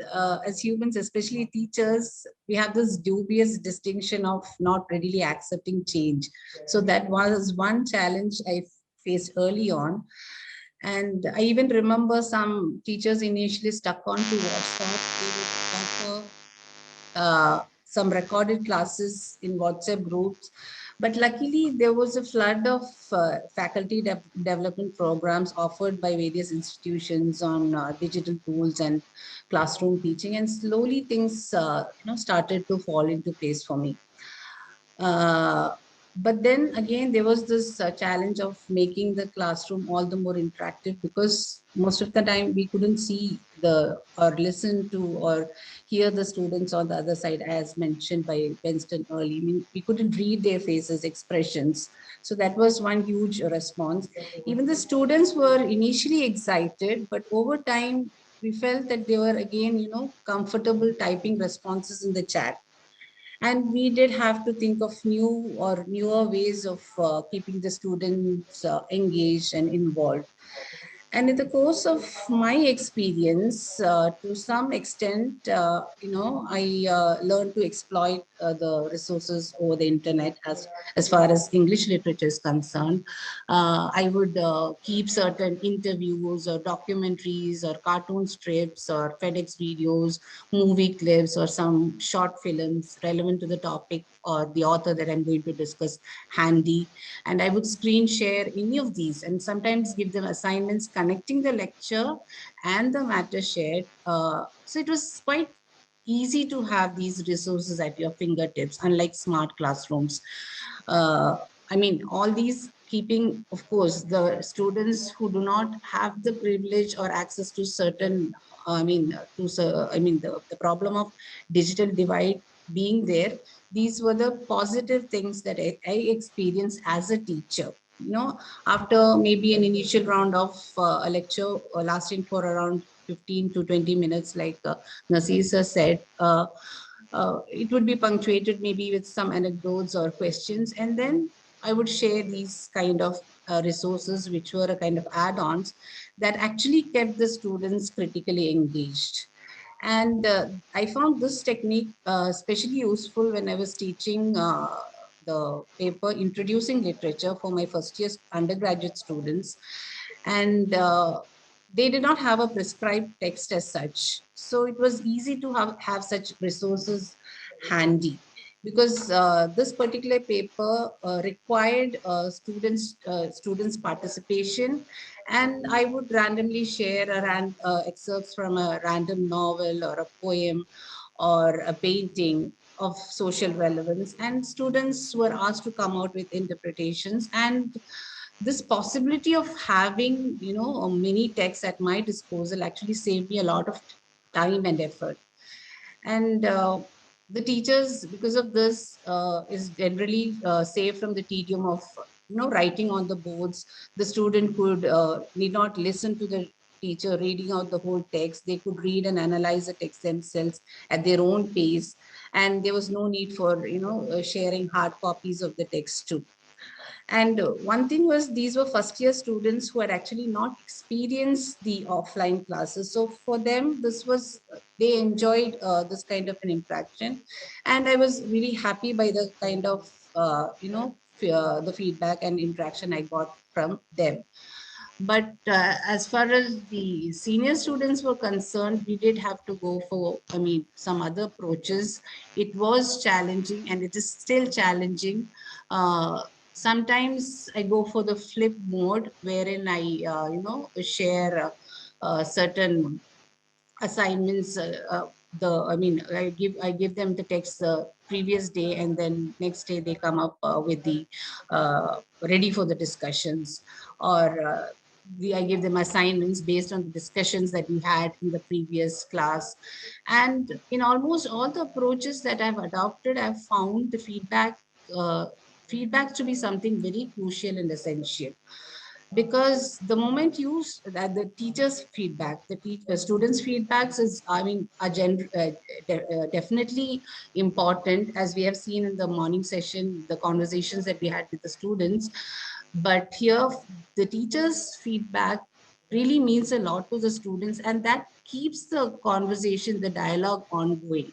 as humans, especially teachers, we have this dubious distinction of not readily accepting change. So that was one challenge I faced early on. And I even remember some teachers initially stuck on to WhatsApp. They would offer some recorded classes in WhatsApp groups. But luckily, there was a flood of faculty development programs offered by various institutions on digital tools and classroom teaching. And slowly things started to fall into place for me. But then again, there was this challenge of making the classroom all the more interactive, because most of the time we couldn't see or listen to or hear the students on the other side, as mentioned by Benston early. I mean, we couldn't read their faces, expressions. So that was one huge response. Even the students were initially excited, but over time, we felt that they were again, comfortable typing responses in the chat. And we did have to think of new or newer ways of keeping the students engaged and involved. And in the course of my experience, to some extent, I learned to exploit the resources over the internet as far as English literature is concerned. I would keep certain interviews or documentaries or cartoon strips or FedEx videos, movie clips, or some short films relevant to the topic or the author that I'm going to discuss handy. And I would screen share any of these and sometimes give them assignments connecting the lecture and the matter shared. So it was quite easy to have these resources at your fingertips, unlike smart classrooms. I mean, all these keeping, of course, the students who do not have the privilege or access to certain, the problem of digital divide being there, these were the positive things that I experienced as a teacher. After maybe an initial round of a lecture lasting for around 15 to 20 minutes, like Nazir said, it would be punctuated maybe with some anecdotes or questions. And then I would share these kind of resources, which were a kind of add-ons that actually kept the students critically engaged. And I found this technique especially useful when I was teaching the paper Introducing Literature for my first year undergraduate students. And they did not have a prescribed text as such. So it was easy to have such resources handy, because this particular paper required students participation, and I would randomly share excerpts from a random novel or a poem or a painting of social relevance, and students were asked to come out with interpretations. And this possibility of having, a mini text at my disposal actually saved me a lot of time and effort. And the teachers, because of this, is generally saved from the tedium of writing on the boards. The student could need not listen to the teacher reading out the whole text. They could read and analyze the text themselves at their own pace, and there was no need for sharing hard copies of the text too. And one thing was, these were first year students who had actually not experienced the offline classes. So for them, they enjoyed this kind of an interaction. And I was really happy by the kind of, the feedback and interaction I got from them. But as far as the senior students were concerned, we did have to go for, some other approaches. It was challenging, and it is still challenging. Sometimes I go for the flip mode, wherein I, share certain assignments. I give them the text the previous day, and then next day they come up with the ready for the discussions, or I give them assignments based on the discussions that we had in the previous class. And in almost all the approaches that I've adopted, I've found the feedback to be something very crucial and essential. Because the moment that the teacher's feedback, the students' feedbacks is, definitely important, as we have seen in the morning session, the conversations that we had with the students. But here, the teacher's feedback really means a lot to the students, and that keeps the conversation, the dialogue ongoing.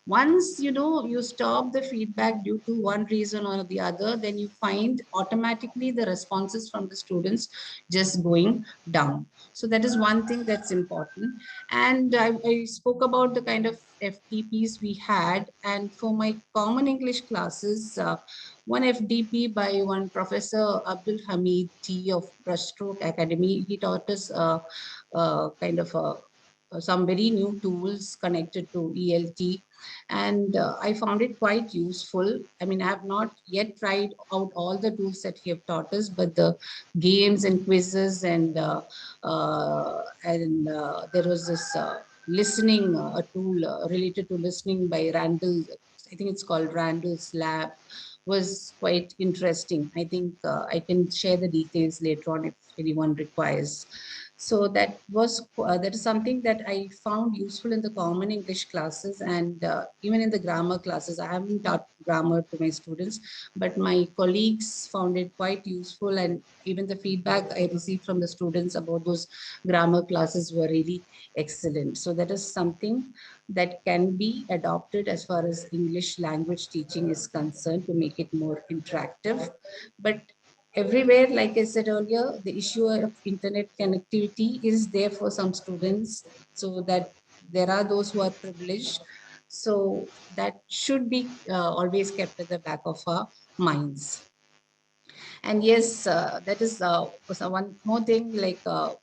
Once you stop the feedback due to one reason or the other, then you find automatically the responses from the students just going down. So that is one thing that's important. And I spoke about the kind of FTPs we had, and for my common English classes, one FDP by one Professor Abdul Hamid T of Brushstroke Academy. He taught us kind of some very new tools connected to ELT. And I found it quite useful. I mean, I have not yet tried out all the tools that he have taught us, but the games and quizzes, and there was this listening, a tool related to listening by Randall. I think it's called Randall's Lab, was quite interesting. I think I can share the details later on if anyone requires. So that is something that I found useful in the common English classes, and even in the grammar classes. I haven't taught grammar to my students, but my colleagues found it quite useful, and even the feedback I received from the students about those grammar classes were really excellent. So that is something that can be adopted as far as English language teaching is concerned, to make it more interactive. But everywhere, like I said earlier, the issue of internet connectivity is there for some students, so that there are those who are privileged. So that should be always kept at the back of our minds. And yes, that is so one more thing, like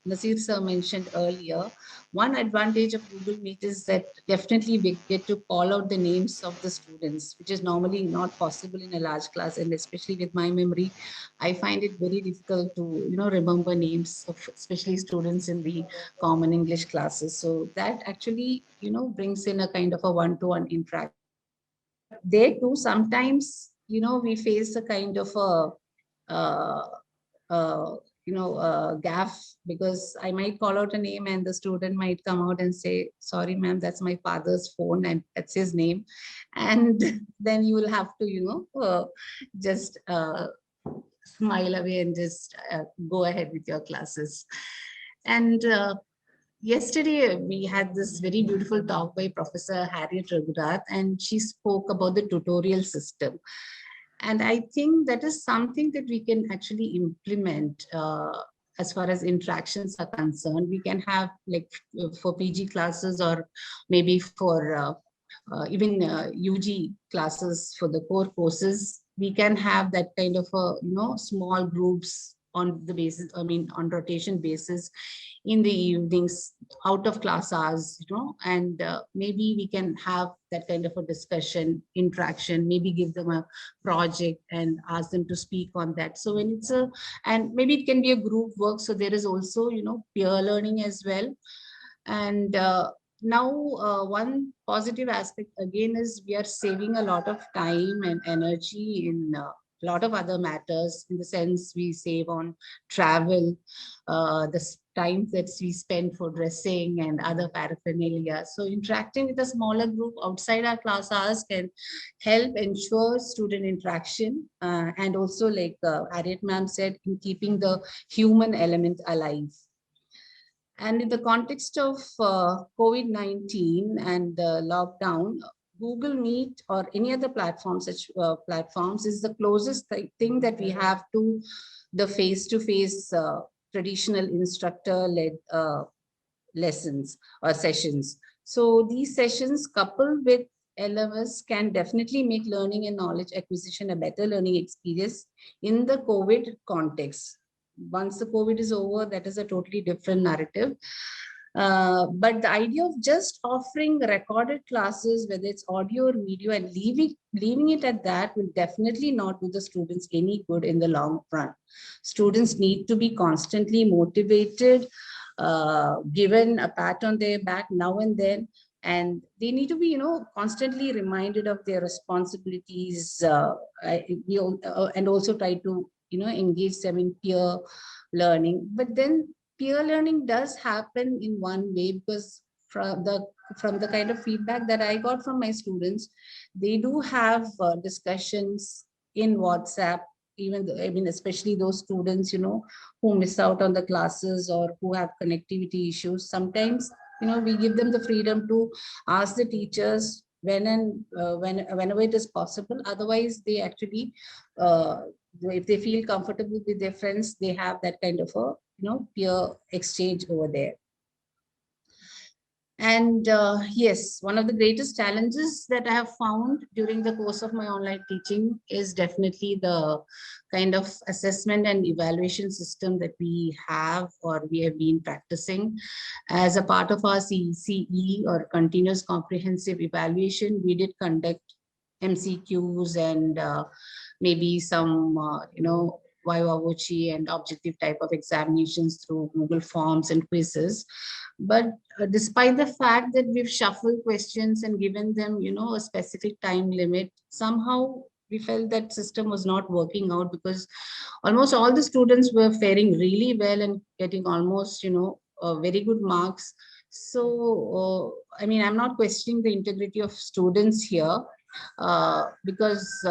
Nazir sir mentioned earlier. One advantage of Google Meet is that definitely we get to call out the names of the students, which is normally not possible in a large class. And especially with my memory, I find it very difficult to, remember names of especially students in the common English classes. So that actually, brings in a kind of a one-to-one interaction. But there too, sometimes, we face a kind of a uh, gaff, because I might call out a name and the student might come out and say, sorry, ma'am, that's my father's phone and that's his name. And then you will have to, just smile away and just go ahead with your classes. And yesterday, we had this very beautiful talk by Professor Harriet Raghunath, and she spoke about the tutorial system. And I think that is something that we can actually implement as far as interactions are concerned. We can have, like, for PG classes, or maybe for even UG classes for the core courses, we can have that kind of a, small groups on the basis, on rotation basis in the evenings, out of class hours, and maybe we can have that kind of a discussion, interaction, maybe give them a project and ask them to speak on that. So when it's and maybe it can be a group work. So there is also, peer learning as well. And now one positive aspect again is we are saving a lot of time and energy in a lot of other matters, in the sense we save on travel, the time that we spend for dressing and other paraphernalia. So interacting with a smaller group outside our class hours can help ensure student interaction, and also, like Harriet ma'am said, in keeping the human element alive. And in the context of COVID-19 and the lockdown, Google Meet or any other platform, such platforms, is the closest thing that we have to the face-to-face traditional instructor-led lessons or sessions. So these sessions, coupled with LMS, can definitely make learning and knowledge acquisition a better learning experience in the COVID context. Once the COVID is over, that is a totally different narrative. But the idea of just offering recorded classes, whether it's audio or video, and leaving it at that, will definitely not do the students any good in the long run. Students need to be constantly motivated, given a pat on their back now and then, and they need to be, constantly reminded of their responsibilities, and also try to, engage them in peer learning. But then peer learning does happen in one way, because from the kind of feedback that I got from my students, they do have discussions in WhatsApp, especially those students, who miss out on the classes or who have connectivity issues. Sometimes, we give them the freedom to ask the teachers whenever it is possible. Otherwise, they actually, if they feel comfortable with their friends, they have that kind of a, peer exchange over there. And yes, one of the greatest challenges that I have found during the course of my online teaching is definitely the kind of assessment and evaluation system that we have, or we have been practicing. As a part of our CCE, or continuous comprehensive evaluation, we did conduct MCQs and maybe some, viva voce and objective type of examinations through Google Forms and quizzes. But despite the fact that we've shuffled questions and given them, a specific time limit, somehow we felt that system was not working out, because almost all the students were faring really well and getting almost, very good marks. So, I'm not questioning the integrity of students here, because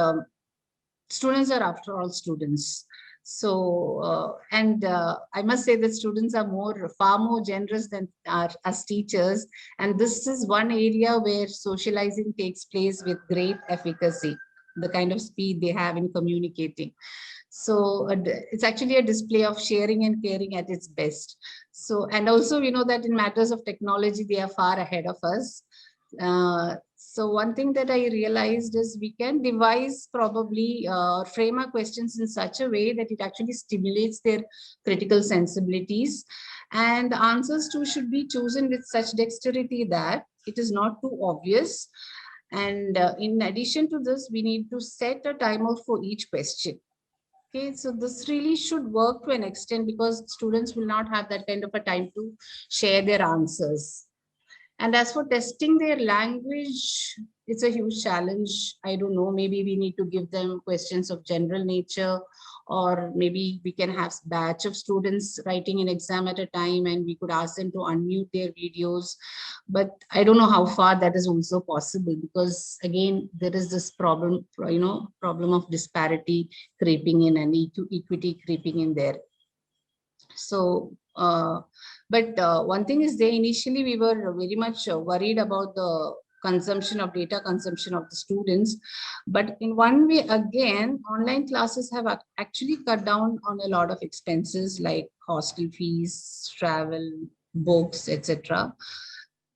students are, after all, students. So, I must say that students are far more generous than us teachers. And this is one area where socializing takes place with great efficacy, the kind of speed they have in communicating. So it's actually a display of sharing and caring at its best. So, and also, that in matters of technology, they are far ahead of us. So one thing that I realized is we can devise probably frame our questions in such a way that it actually stimulates their critical sensibilities, and the answers too should be chosen with such dexterity that it is not too obvious. And in addition to this, we need to set a timer for each question. Okay, so this really should work to an extent, because students will not have that kind of a time to share their answers. And as for testing their language, it's a huge challenge. I don't know, maybe we need to give them questions of general nature, or maybe we can have batch of students writing an exam at a time and we could ask them to unmute their videos. But I don't know how far that is also possible, because again, there is this problem, problem of disparity creeping in and equity creeping in there. So, but one thing is there, initially we were very much worried about the data consumption of the students. But in one way, again, online classes have actually cut down on a lot of expenses like hostel fees, travel, books, etc.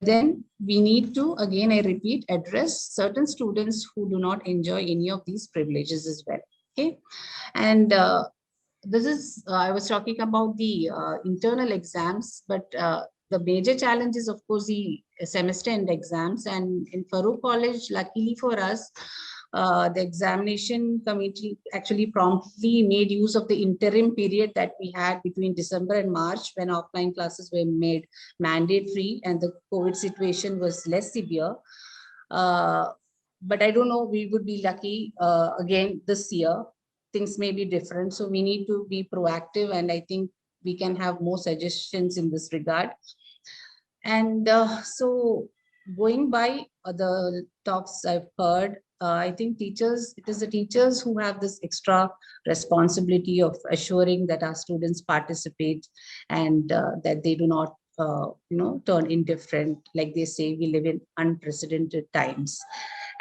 Then we need to, again, I repeat, address certain students who do not enjoy any of these privileges as well. Okay. And this is, I was talking about the internal exams, but the major challenge is, of course, the semester end exams. And in Farooq College, luckily for us, the examination committee actually promptly made use of the interim period that we had between December and March, when offline classes were made mandate-free and the COVID situation was less severe. But I don't know, we would be lucky again this year. Things may be different. So we need to be proactive, and I think we can have more suggestions in this regard. And so going by the talks I've heard, I think it is the teachers who have this extra responsibility of assuring that our students participate and that they do not turn indifferent. Like they say, we live in unprecedented times.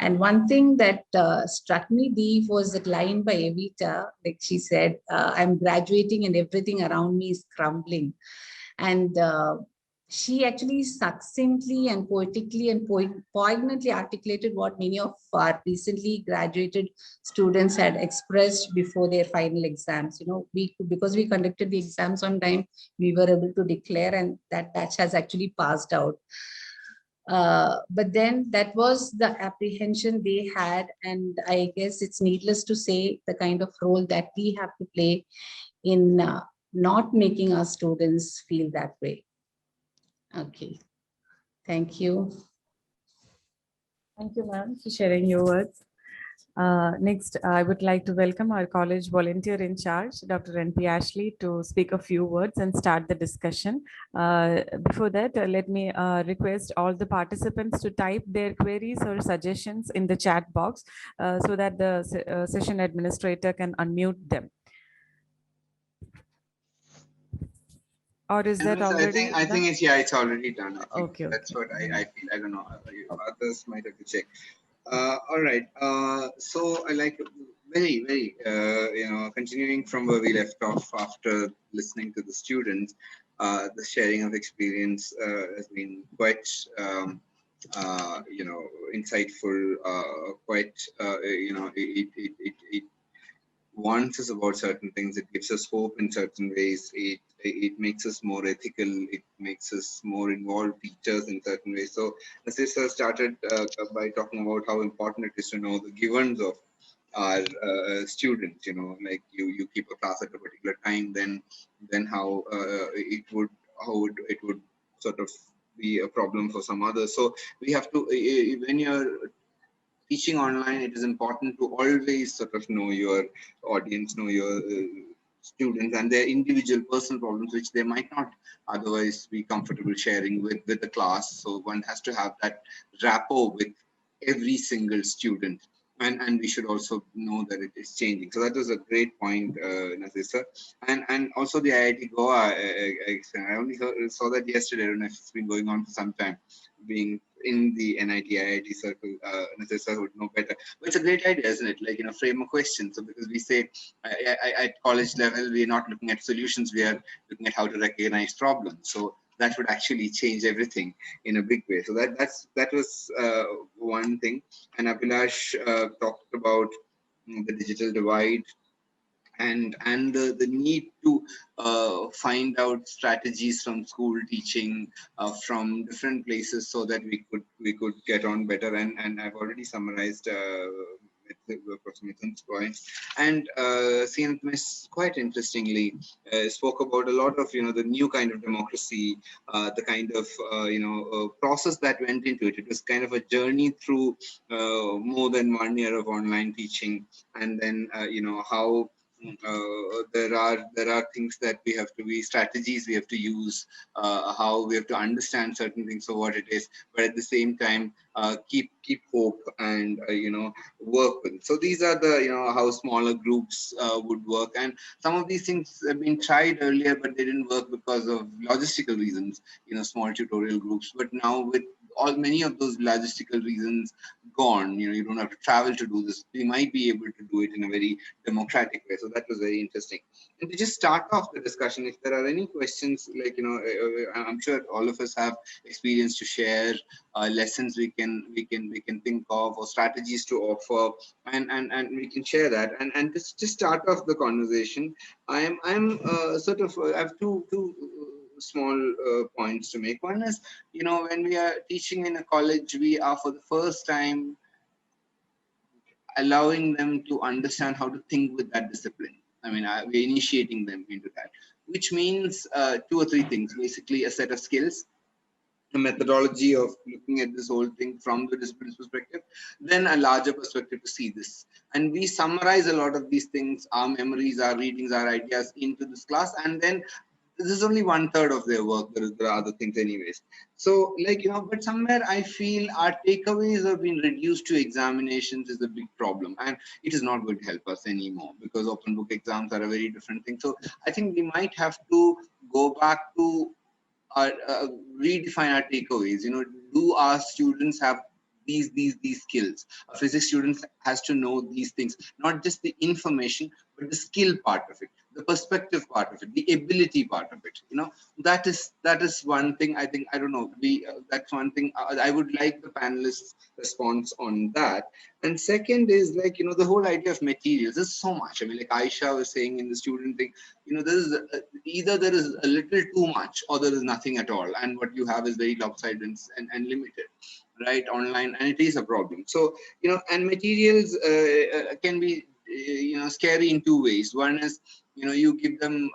And one thing that struck me deep was that line by Evita, like she said, I'm graduating and everything around me is crumbling. And she actually succinctly and poetically and poignantly articulated what many of our recently graduated students had expressed before their final exams. Because we conducted the exams on time, we were able to declare, and that batch has actually passed out. But then that was the apprehension they had. And I guess it's needless to say the kind of role that we have to play in not making our students feel that way. Okay, thank you. Thank you, ma'am, for sharing your words. Next, I would like to welcome our college volunteer in charge, Dr. N.P. Ashley, to speak a few words and start the discussion. Before that, let me request all the participants to type their queries or suggestions in the chat box so that the session administrator can unmute them. Or is that already I think it's already done. I think okay. That's what I feel. I don't know. Others might have to check. All right. So I like very, continuing from where we left off after listening to the students, the sharing of experience has been quite, insightful, quite, it warns us about certain things. It gives us hope in certain ways. It makes us more ethical. It makes us more involved teachers in certain ways. So Nazir sir started by talking about how important it is to know the givens of our students. Like you keep a class at a particular time, then how it would sort of be a problem for some others. So we have to, when you're teaching online, it is important to always sort of know your audience, know your students and their individual personal problems, which they might not otherwise be comfortable sharing with the class. So one has to have that rapport with every single student. And we should also know that it is changing. So that was a great point, Nazir sir. And also the IIT Goa, I only saw that yesterday. I don't know if it's been going on for some time, being in the NIT IIT circle. Nazir sir would know better. But it's a great idea, isn't it? Like, frame a question. So because we say at college level, we're not looking at solutions, we are looking at how to recognize problems. So that would actually change everything in a big way. So that was one thing. And Abhilash talked about the digital divide and the need to find out strategies from school teaching, from different places, so that we could get on better. And I've already summarized Professor Mithun's points. And CN Miss quite interestingly spoke about a lot of the new kind of democracy, the kind of process that went into it. It was kind of a journey through more than 1 year of online teaching, and then how there are things that we have to be strategies we have to use, how we have to understand certain things for what it is, but at the same time keep hope and work with. So these are the how smaller groups would work, and some of these things have been tried earlier, but they didn't work because of logistical reasons. Small tutorial groups, but now with many of those logistical reasons gone, you don't have to travel to do this. We might be able to do it in a very democratic way. So that was very interesting. And to just start off the discussion, if there are any questions, like I'm sure all of us have experience to share, lessons we can think of, or strategies to offer, and we can share that. And just start off the conversation. I'm sort of I have two small points to make. One is, when we are teaching in a college, we are for the first time allowing them to understand how to think with that discipline. I mean, we're initiating them into that, which means two or three things. Basically, a set of skills, a methodology of looking at this whole thing from the discipline's perspective, then a larger perspective to see this. And we summarize a lot of these things, our memories, our readings, our ideas into this class, and then this is only 1/3 of their work. There are other things anyways. So but somewhere I feel our takeaways have been reduced to examinations is a big problem, and it is not going to help us anymore, because open book exams are a very different thing. So I think we might have to go back to redefine our takeaways. Do our students have these skills? A physics student has to know these things, not just the information, but the skill part of it, the perspective part of it, the ability part of it. That is one thing. I think, I don't know, that's one thing I would like the panelists' response on that. And second is, the whole idea of materials. There's so much. I mean, like Aisha was saying in the student thing, there is either there is a little too much, or there is nothing at all, and what you have is very lopsided and limited, right, online, and it is a problem. So and materials can be scary in two ways. One is, you give them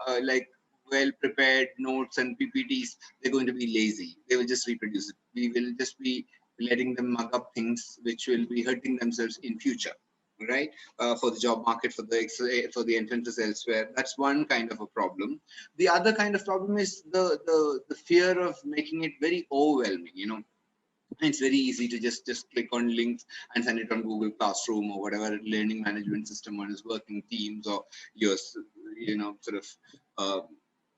well prepared notes and PPTs, they're going to be lazy. They will just reproduce it. We will just be letting them mug up things which will be hurting themselves in future, right? For the job market, for the entrances elsewhere. That's one kind of a problem. The other kind of problem is the fear of making it very overwhelming. It's very easy to just click on links and send it on Google Classroom or whatever learning management system one is working, Teams, or your sort of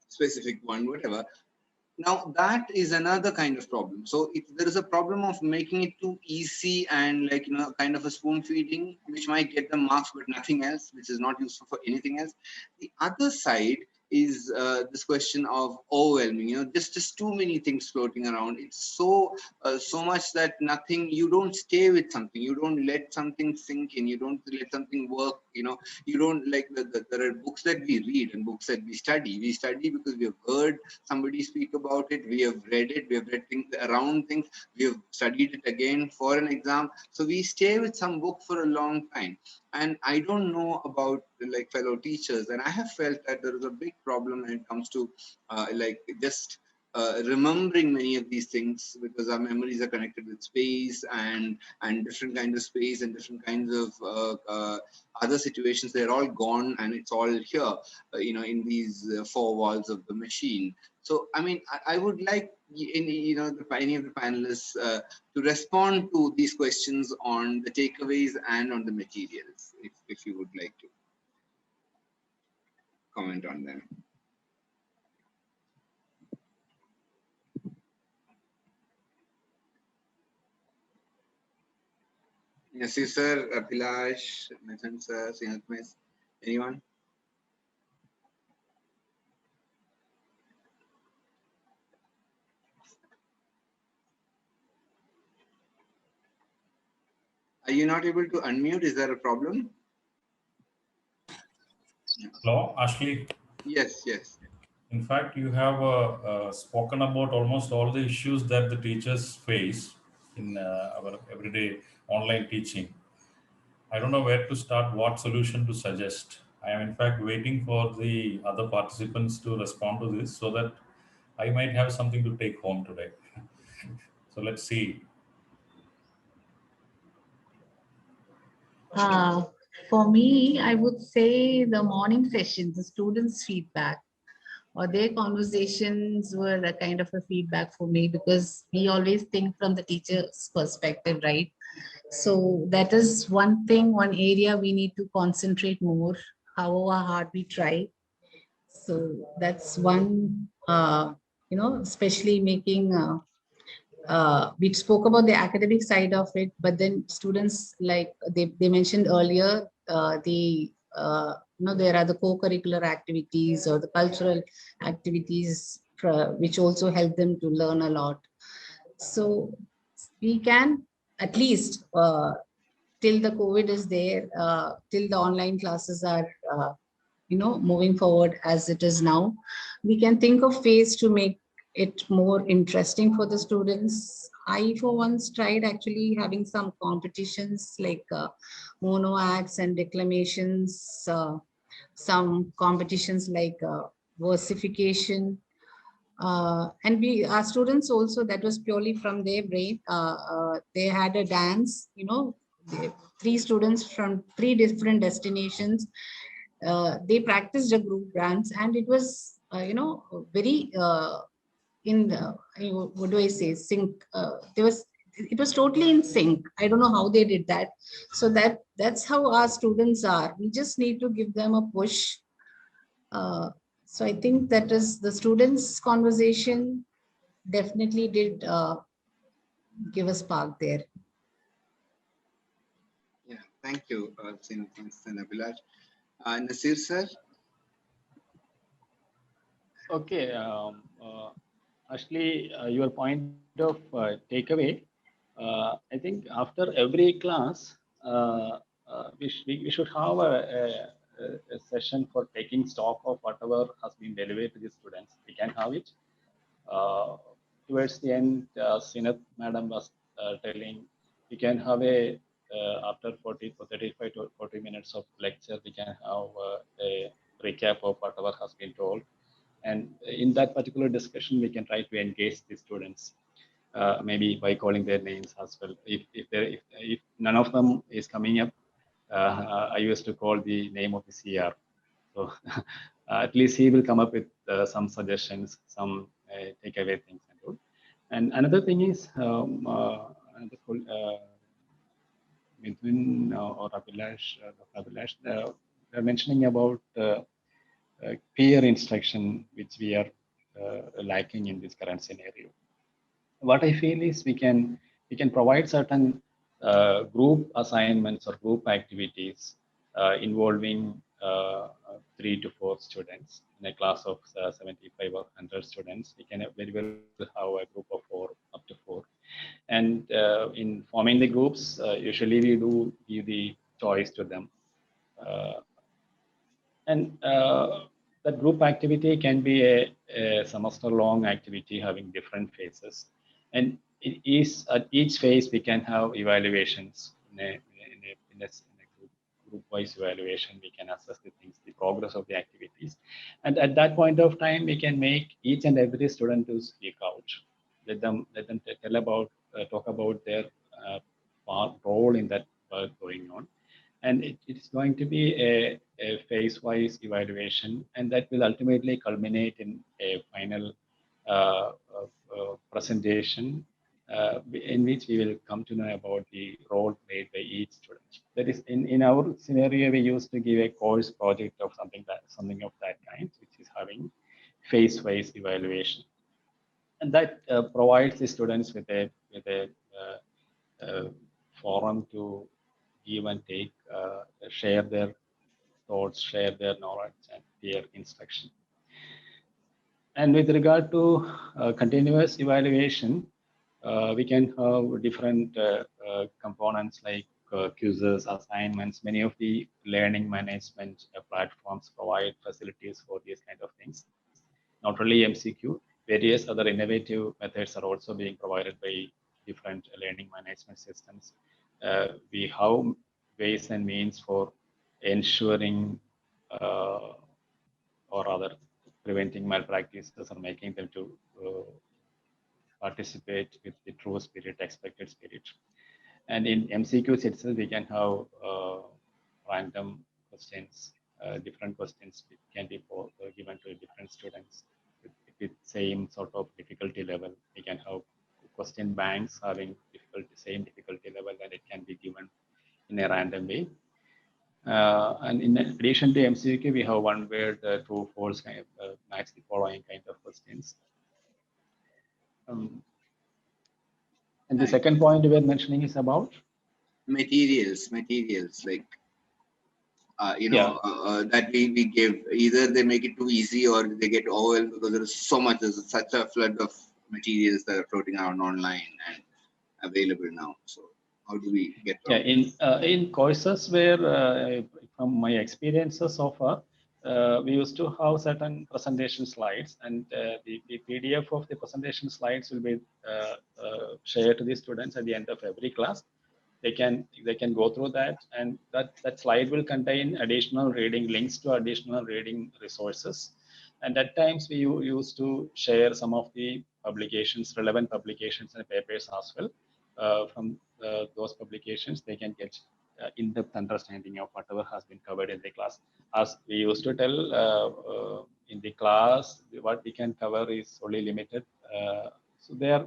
specific one, whatever. Now that is another kind of problem. So if there is a problem of making it too easy and kind of a spoon feeding, which might get them marks but nothing else, which is not useful for anything else. The other side is this question of overwhelming. Just too many things floating around. It's so much that you don't stay with something. You don't let something sink in. You don't let something work. You don't there are books that we read and books that we study. We study because we have heard somebody speak about it. We have read it. We have read things around things. We have studied it again for an exam. So we stay with some book for a long time. And I don't know about fellow teachers, and I have felt that there is a big problem when it comes to just remembering many of these things, because our memories are connected with space and different kinds of space and different kinds of other situations. They're all gone, and it's all here, in these four walls of the machine. So, I mean, I would like any of the panelists to respond to these questions on the takeaways and on the materials, if you would like to comment on them. Nazir sir, Abhilash, Nathan sir, Sinath miss, anyone? Are you not able to unmute? Is there a problem? Hello, Ashley. Yes. In fact, you have spoken about almost all the issues that the teachers face in our everyday online teaching. I don't know where to start, what solution to suggest. I am in fact waiting for the other participants to respond to this so that I might have something to take home today. So let's see. For me, I would say the morning session, the students' feedback or their conversations were a kind of a feedback for me, because we always think from the teacher's perspective, right? So that is one thing, one area we need to concentrate more, however hard we try. So that's one, especially making, we spoke about the academic side of it, but then students, like they mentioned earlier, there are the co-curricular activities or the cultural activities, which also help them to learn a lot. So we can at least, till the COVID is there, till the online classes are, moving forward as it is now, we can think of ways to make it more interesting for the students. I, for once, tried actually having some competitions like mono acts and declamations, some competitions like versification. And our students also, that was purely from their brain. They had a dance, three students from three different destinations. They practiced a group dance, and it was, very in the, what do I say, sync. It was totally in sync. I don't know how they did that. So that's how our students are. We just need to give them a push. So I think that is the students' conversation definitely did give a spark there. Yeah, thank you, Since and Abhilash. Nazir sir. Okay, actually, your point of takeaway, I think after every class, we should have a session for taking stock of whatever has been delivered to the students. We can have it. Towards the end, Sinath madam was telling, we can have after 40 to 35 to 40 minutes of lecture, we can have a recap of whatever has been told. And in that particular discussion, we can try to engage the students, maybe by calling their names as well. If none of them is coming up, I used to call the name of the CR. So at least he will come up with some suggestions, some takeaway things and all. And another thing is, Mithun or Abhilash, they're mentioning about peer instruction, which we are lacking in this current scenario. What I feel is we can provide certain group assignments or group activities involving 3 to 4 students in a class of 75 or 100 students. We can very well have a group of 4, up to 4. And in forming the groups, usually we do give the choice to them. And that group activity can be a semester-long activity having different phases. And it is at each phase we can have evaluations in a group-wise evaluation. We can assess the things, the progress of the activities, and at that point of time, we can make each and every student to speak out. Let them tell about, talk about their role in that work going on. And it's going to be a phase-wise evaluation, and that will ultimately culminate in a final presentation in which we will come to know about the role played by each student. That is, in our scenario, we used to give a course project of something of that kind, which is having phase-wise evaluation, and that provides the students with a forum to give and take, share their thoughts, share their knowledge, and their instruction. And with regard to continuous evaluation, we can have different components like quizzes, assignments. Many of the learning management platforms provide facilities for these kind of things. Not only MCQ, various other innovative methods are also being provided by different learning management systems. We have ways and means for ensuring or rather preventing malpractices or making them to participate with the true spirit, expected spirit. And in MCQs itself, we can have random questions, different questions can be given to different students with same sort of difficulty level. We can have question banks having same difficulty level, and it can be given in a random way. And in addition to MCQ, we have one word, true, false, kind of match the following kind of questions. And the second point we were mentioning is about materials like that we give. Either they make it too easy or they get overwhelmed because there's such a flood of materials that are floating around online and available now. So how do we get in courses where from my experiences so far, we used to have certain presentation slides, and the PDF of the presentation slides will be shared to the students at the end of every class. They can go through that, and that slide will contain additional reading links to additional reading resources. And at times we used to share some of the publications, relevant publications and papers as well. From those publications, they can get in-depth understanding of whatever has been covered in the class. As we used to tell in the class, what we can cover is only limited. So there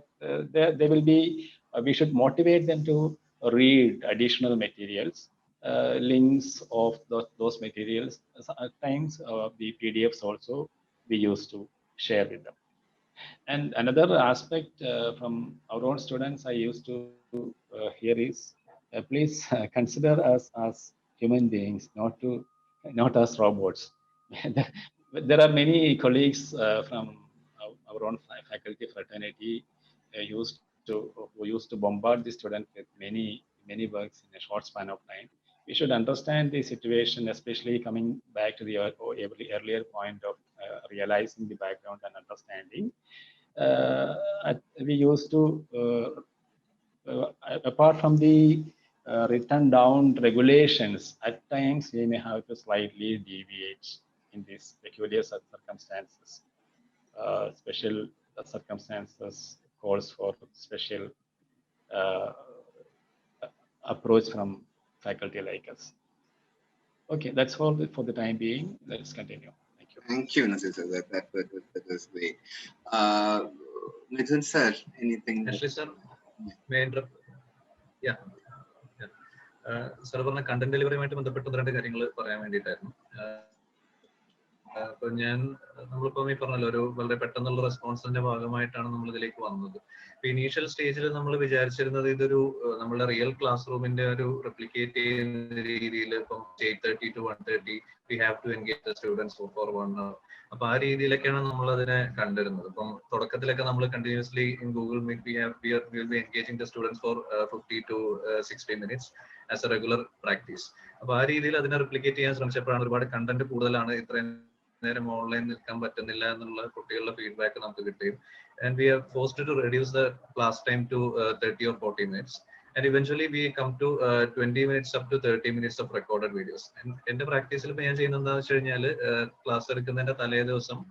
will be. We should motivate them to read additional materials, links of those materials. At times, the PDFs also we used to share with them. And another aspect from our own students I used to hear is, please consider us as human beings, not as robots. There are many colleagues from our own faculty fraternity who used to bombard the student with many works in a short span of time. We should understand the situation, especially coming back to the earlier point of realizing the background and understanding. We used to, apart from the written down regulations, at times we may have to slightly deviate in these peculiar circumstances. Special circumstances calls for special approach from faculty like us. Okay, that's all for the time being. Let's continue. Thank you. Thank you, Nazir sir. That was great. Mithun sir, anything? Actually, sir, may I interrupt? Yeah. Sir, പറഞ്ഞ content ഡെലിവറിയുമായിട്ട് ബന്ധപ്പെട്ട് രണ്ട് കാര്യങ്ങൾ പറയാൻ വേണ്ടിയിട്ടായിരുന്നു. അപ്പൊ നമ്മളിപ്പം ഈ പറഞ്ഞല്ലോ, ഒരു വളരെ പെട്ടെന്നുള്ള റെസ്പോൺസിന്റെ ഭാഗമായിട്ടാണ് നമ്മൾ ഇതിലേക്ക് വന്നത്. ഇപ്പൊ ഇനീഷ്യൽ സ്റ്റേജിൽ നമ്മൾ വിചാരിച്ചിരുന്നത് ഇതൊരു നമ്മുടെ റിയൽ ക്ലാസ് റൂമിന്റെ ഒരു റെപ്ലിക്കേറ്റ് ചെയ്യുന്ന രീതിയിൽ ഇപ്പം 8:30 to 1:30 we have to engage the students for 1 hour. അപ്പൊ ആ രീതിയിലൊക്കെയാണ് നമ്മൾ അതിനെ കണ്ടിരുന്നത്. ഇപ്പം തുടക്കത്തിലൊക്കെ നമ്മൾ continuously in Google Meet we will be engaging the students for 50 to 60 minutes as a regular practice. അപ്പൊ ആ രീതിയിൽ അതിനെ റെപ്ലിക്കേറ്റ് ചെയ്യാൻ ശ്രമിച്ചപ്പോഴാണ് ഒരുപാട് കണ്ടന്റ് കൂടുതലാണ്, ഇത്രയും നേരം ഓൺലൈൻ നിൽക്കാൻ പറ്റുന്നില്ല എന്നുള്ള കുട്ടികളുടെ ഫീഡ്ബാക്ക് നമുക്ക് കിട്ടുകയും, and we are forced to reduce the class time to 30 or 40 minutes, and eventually we come to 20 minutes up to 30 minutes of recorded videos. എന്റെ പ്രാക്ടീസിൽ ഇപ്പൊ ഞാൻ ചെയ്യുന്നത് എന്താണെന്ന് വെച്ച് കഴിഞ്ഞാൽ, ക്ലാസ് എടുക്കുന്നതിന്റെ തലേ ദിവസം